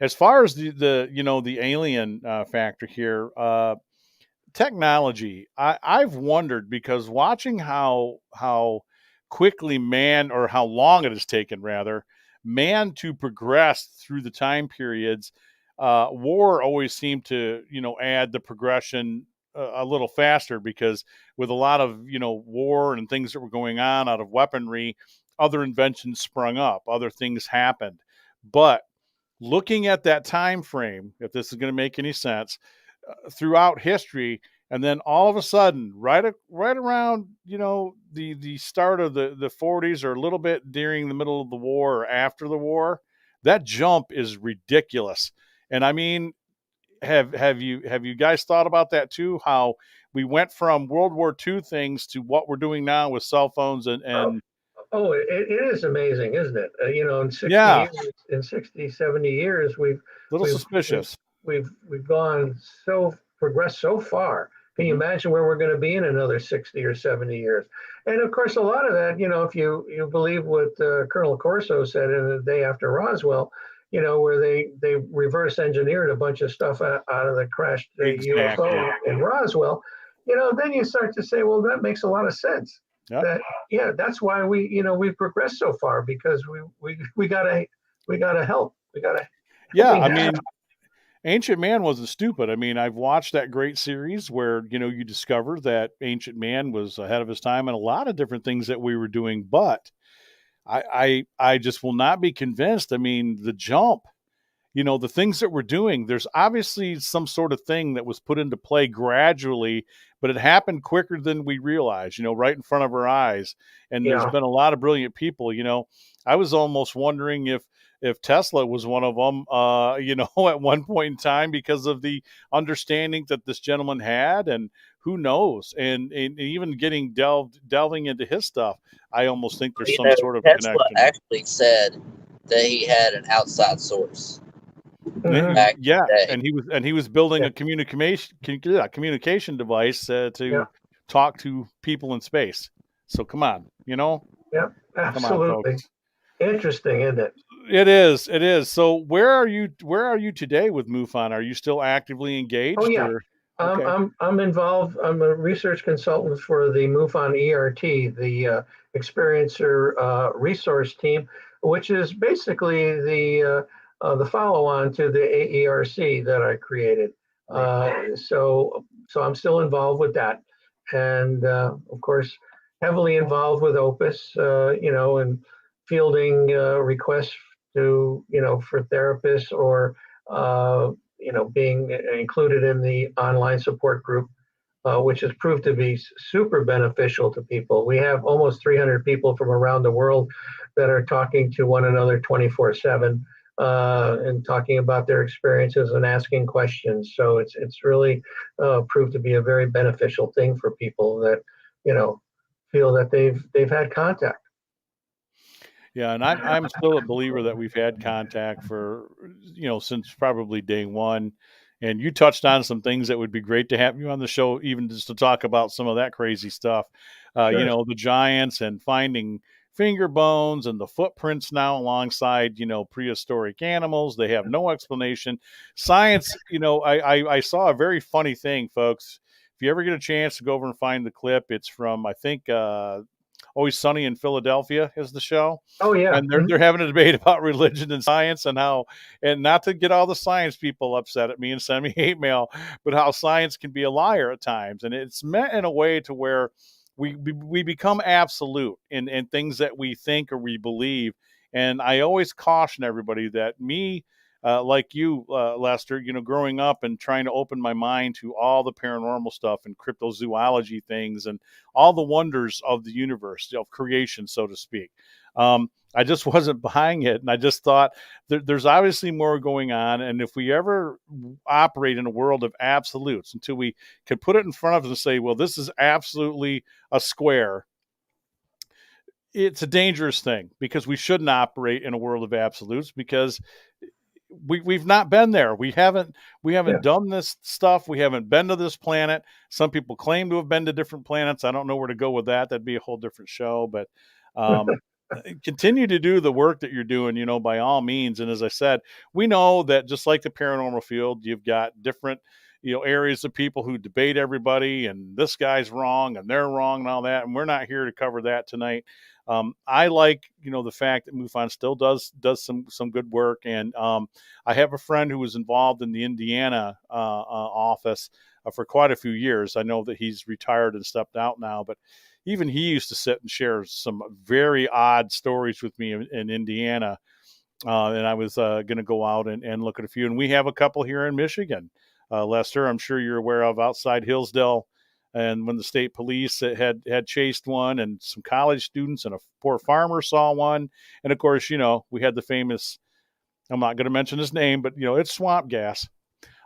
As far as the alien factor here, technology, I've wondered, because watching how quickly man, or how long it has taken rather, man to progress through the time periods. War always seemed to, add the progression a little faster, because with a lot of, war and things that were going on out of weaponry, other inventions sprung up, other things happened. But looking at that time frame, if this is going to make any sense, throughout history, and then all of a sudden, right around, the start of the 40s, or a little bit during the middle of the war or after the war, that jump is ridiculous. And I mean, have you guys thought about that too? How we went from World War II things to what we're doing now with cell phones and it is amazing, isn't it? In 60 years, in 60, 70 years, we've suspicious. We've gone progressed so far. Can you imagine where we're going to be in another 60 or 70 years? And of course, a lot of that, if you believe what Colonel Corso said in the day after Roswell, where they reverse engineered a bunch of stuff out of the crashed UFO in Roswell, then you start to say, well, that makes a lot of sense. Yep. That's why we progressed so far, because we gotta help. We gotta. I mean, Ancient Man wasn't stupid. I mean, I've watched that great series where, you discover that Ancient Man was ahead of his time in a lot of different things that we were doing, but I just will not be convinced. I mean, the jump, the things that we're doing, there's obviously some sort of thing that was put into play gradually, but it happened quicker than we realized, right in front of our eyes. And there's been a lot of brilliant people, I was almost wondering if if Tesla was one of them, at one point in time, because of the understanding that this gentleman had, and who knows, and even delving into his stuff, I almost think there's some sort of Tesla connection. Actually said that he had an outside source. Yeah, and he was building a communication device to talk to people in space. So come on, Yeah, absolutely. Come on, folks. Interesting, isn't it? It is. So where are you today with MUFON? Are you still actively engaged? Oh yeah. Or? Okay. I'm involved. I'm a research consultant for the MUFON ERT, the Experiencer Resource Team, which is basically the follow-on to the AERC that I created. Right. So I'm still involved with that, and of course, heavily involved with OPUS, and fielding requests to, for therapists or being included in the online support group, which has proved to be super beneficial to people. We have almost 300 people from around the world that are talking to one another 24/7 and talking about their experiences and asking questions. So it's really proved to be a very beneficial thing for people that feel that they've had contact. Yeah, and I'm still a believer that we've had contact for, since probably day one. And you touched on some things that would be great to have you on the show, even just to talk about some of that crazy stuff. Sure. The giants and finding finger bones and the footprints now alongside, prehistoric animals. They have no explanation. Science, I saw a very funny thing, folks. If you ever get a chance to go over and find the clip, it's from, I think, Always Sunny in Philadelphia is the show. Oh yeah. And they're having a debate about religion and science, and not to get all the science people upset at me and send me hate mail, but how science can be a liar at times. And it's meant in a way to where we become absolute in things that we think or we believe. And I always caution everybody that like you, Lester, growing up and trying to open my mind to all the paranormal stuff and cryptozoology things and all the wonders of the universe, of creation, so to speak. I just wasn't buying it. And I just thought there's obviously more going on. And if we ever operate in a world of absolutes until we could put it in front of us and say, well, this is absolutely a square, it's a dangerous thing, because we shouldn't operate in a world of absolutes, because we've not been there. We haven't done this stuff. We haven't been to this planet. Some people claim to have been to different planets. I don't know where to go with that. That'd be a whole different show, but continue to do the work that you're doing, by all means. And as I said, we know that just like the paranormal field, you've got different, areas of people who debate everybody, and this guy's wrong and they're wrong and all that. And we're not here to cover that tonight. I like, the fact that MUFON still does some good work. And I have a friend who was involved in the Indiana office for quite a few years. I know that he's retired and stepped out now, but even he used to sit and share some very odd stories with me in Indiana. And I was going to go out and look at a few. And we have a couple here in Michigan, Lester, I'm sure you're aware of, outside Hillsdale. And when the state police had chased one, and some college students and a poor farmer saw one. And of course, we had the famous, I'm not going to mention his name, but it's swamp gas.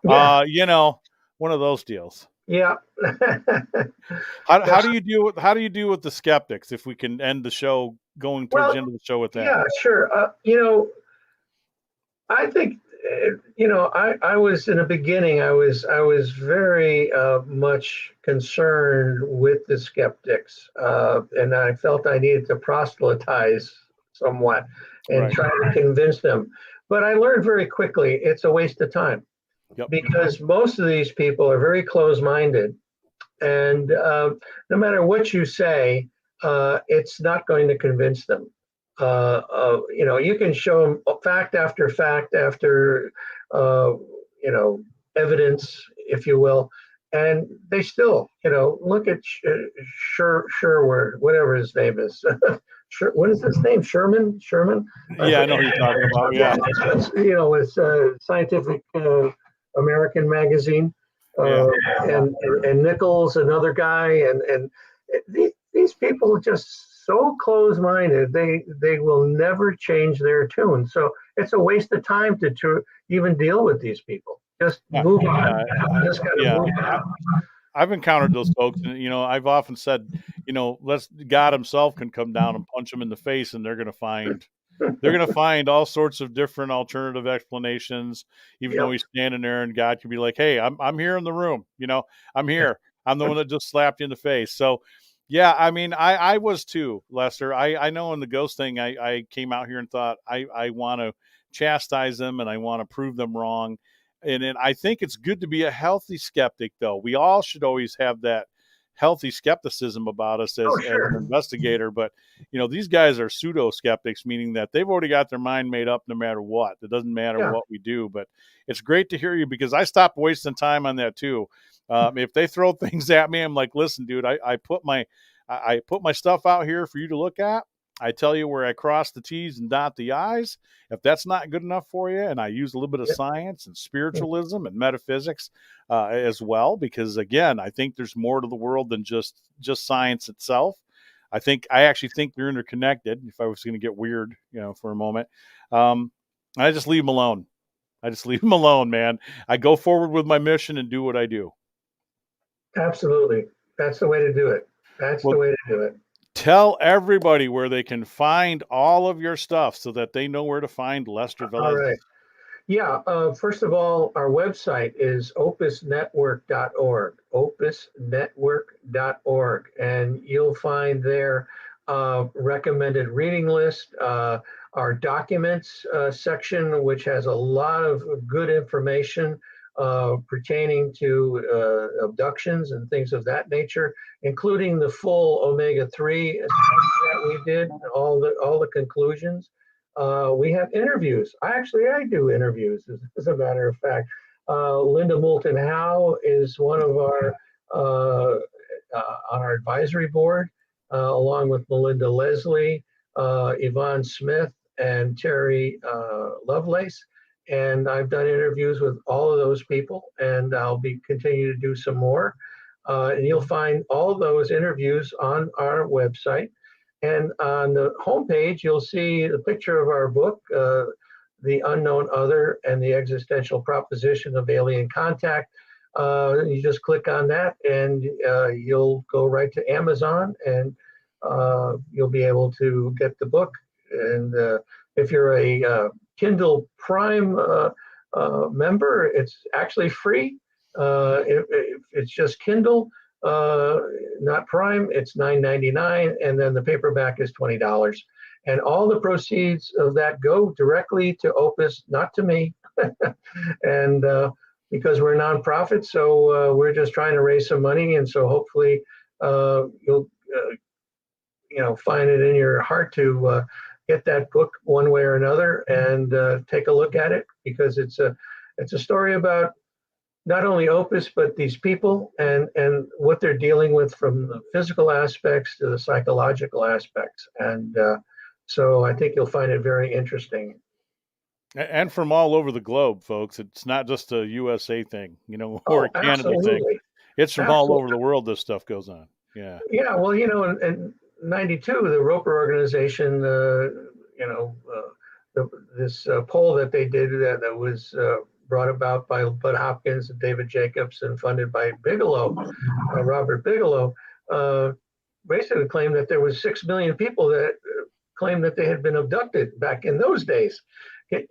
Yeah. One of those deals. Yeah. How do you deal with the skeptics, if we can end the show going towards the end of the show with that? Yeah, sure. I think, I was in the beginning, I was very much concerned with the skeptics, and I felt I needed to proselytize somewhat and try to convince them. But I learned very quickly it's a waste of time. Yep. Because most of these people are very close-minded, and no matter what you say, it's not going to convince them. You can show them fact after fact after, evidence, if you will, and they still, look at Sherwood, whatever his name is. What is his name? Sherman? Yeah, I know who you're talking about. Yeah. It's Scientific American magazine, and Nichols, another guy, and these people just so close-minded, they will never change their tune. So it's a waste of time to even deal with these people. Just move on. Just gotta move on. I've encountered those folks, and I've often said, God himself can come down and punch them in the face, and they're going to find all sorts of different alternative explanations, even though he's standing there, and God can be like, "Hey, I'm here in the room. I'm here. I'm the one that just slapped you in the face." So, yeah, I mean, I was too, Lester. I know in the ghost thing, I came out here and thought I want to chastise them and I want to prove them wrong. And I think it's good to be a healthy skeptic, though. We all should always have that healthy skepticism about us as an investigator. But, these guys are pseudo skeptics, meaning that they've already got their mind made up no matter what. It doesn't matter what we do. But it's great to hear you, because I stopped wasting time on that, too. If they throw things at me, I'm like, listen, dude, I put my stuff out here for you to look at. I tell you where I cross the T's and dot the I's. If that's not good enough for you, and I use a little bit of science and spiritualism and metaphysics as well, because again, I think there's more to the world than just science itself. I actually think they're interconnected. If I was going to get weird, for a moment, I just leave them alone. Man. I go forward with my mission and do what I do. Absolutely. That's the way to do it. The way to do it. Tell everybody where they can find all of your stuff so that they know where to find Lester Velez. All right. Yeah. First of all, our website is opusnetwork.org, opusnetwork.org. And you'll find there recommended reading list, our documents section, which has a lot of good information pertaining to abductions and things of that nature, including the full omega-3 that we did, all the conclusions. We have interviews. I do interviews, as a matter of fact. Linda Moulton Howe is one of our on our advisory board, along with Melinda Leslie, Yvonne Smith, and Terry Lovelace. And I've done interviews with all of those people, and I'll be continuing to do some more. And you'll find all those interviews on our website. And on the homepage, you'll see the picture of our book, The Unknown Other and the Existential Proposition of Alien Contact. You just click on that, and you'll go right to Amazon, and you'll be able to get the book. And if you're a Kindle Prime member, it's actually free. If it's just Kindle, not Prime, it's $9.99, and then the paperback is $20. And all the proceeds of that go directly to Opus, not to me. And because we're a nonprofit, so we're just trying to raise some money, and so hopefully you'll find it in your heart to get that book one way or another and take a look at it, because it's a story about not only Opus, but these people and what they're dealing with, from the physical aspects to the psychological aspects. And so I think you'll find it very interesting. And from all over the globe, folks. It's not just a USA thing, or a Canada thing. It's from all over the world this stuff goes on. Yeah. Yeah, well, in 92, the Roper organization, this poll that they did that was brought about by Bud Hopkins and David Jacobs and funded by Bigelow, Robert Bigelow, basically claimed that there was 6 million people that claimed that they had been abducted back in those days.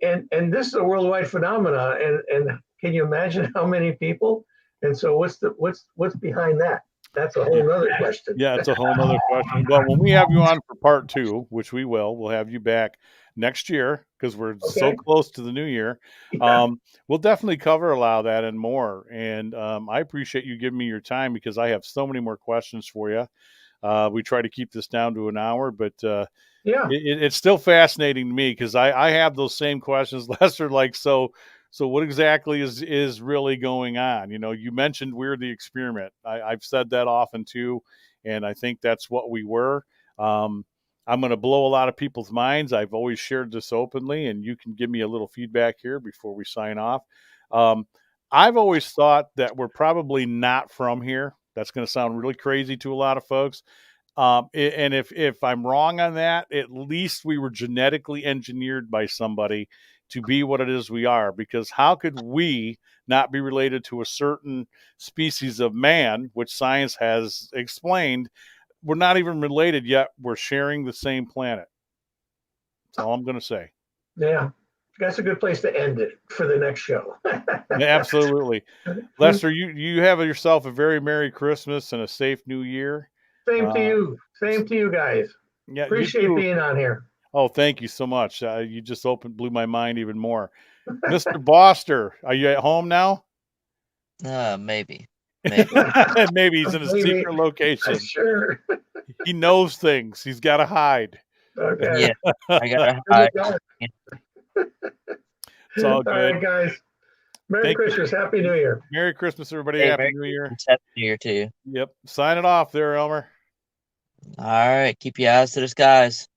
And this is a worldwide phenomenon. And can you imagine how many people? And so what's behind that? That's a whole other question. Yeah, it's a whole other question. Well, when we have you on for part 2, which we'll have you back next year, because we're so close to the new year. We'll definitely cover a lot of that and more. And I appreciate you giving me your time, because I have so many more questions for you. We try to keep this down to an hour, but it's still fascinating to me, because I have those same questions, Lester. Like, so what exactly is really going on? You mentioned we're the experiment. I've said that often too, and I think that's what we were. I'm going to blow a lot of people's minds. I've always shared this openly, and you can give me a little feedback here before we sign off. I've always thought that we're probably not from here. That's going to sound really crazy to a lot of folks. And if I'm wrong on that, at least we were genetically engineered by somebody to be what it is we are. Because how could we not be related to a certain species of man, which science has explained? We're not even related yet. We're sharing the same planet. That's all I'm going to say. Yeah. That's a good place to end it for the next show. Yeah, absolutely. Lester, you have yourself a very Merry Christmas and a safe New Year. Same to you. Same to you guys. Yeah, appreciate being on here. Oh, thank you so much. You just blew my mind even more. Mr. Boster, are you at home now? Maybe. Maybe he's in a secret location. Sure. He knows things. He's got to hide. Okay. Yeah, I got to hide. It's all good. All right, guys. Merry Christmas. Happy New Year. Merry Christmas, everybody. Hey, Happy New Year. Happy New Year, too. Yep. Sign it off there, Elmer. All right. Keep your eyes to the skies.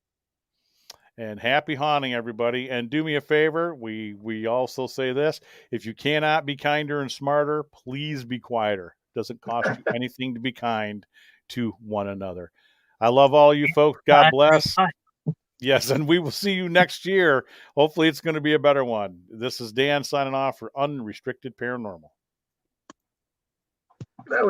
And happy haunting, everybody. And do me a favor. We also say this. If you cannot be kinder and smarter, please be quieter. It doesn't cost you anything to be kind to one another. I love all you folks. God bless. Yes, and we will see you next year. Hopefully it's going to be a better one. This is Dan signing off for Unrestricted Paranormal.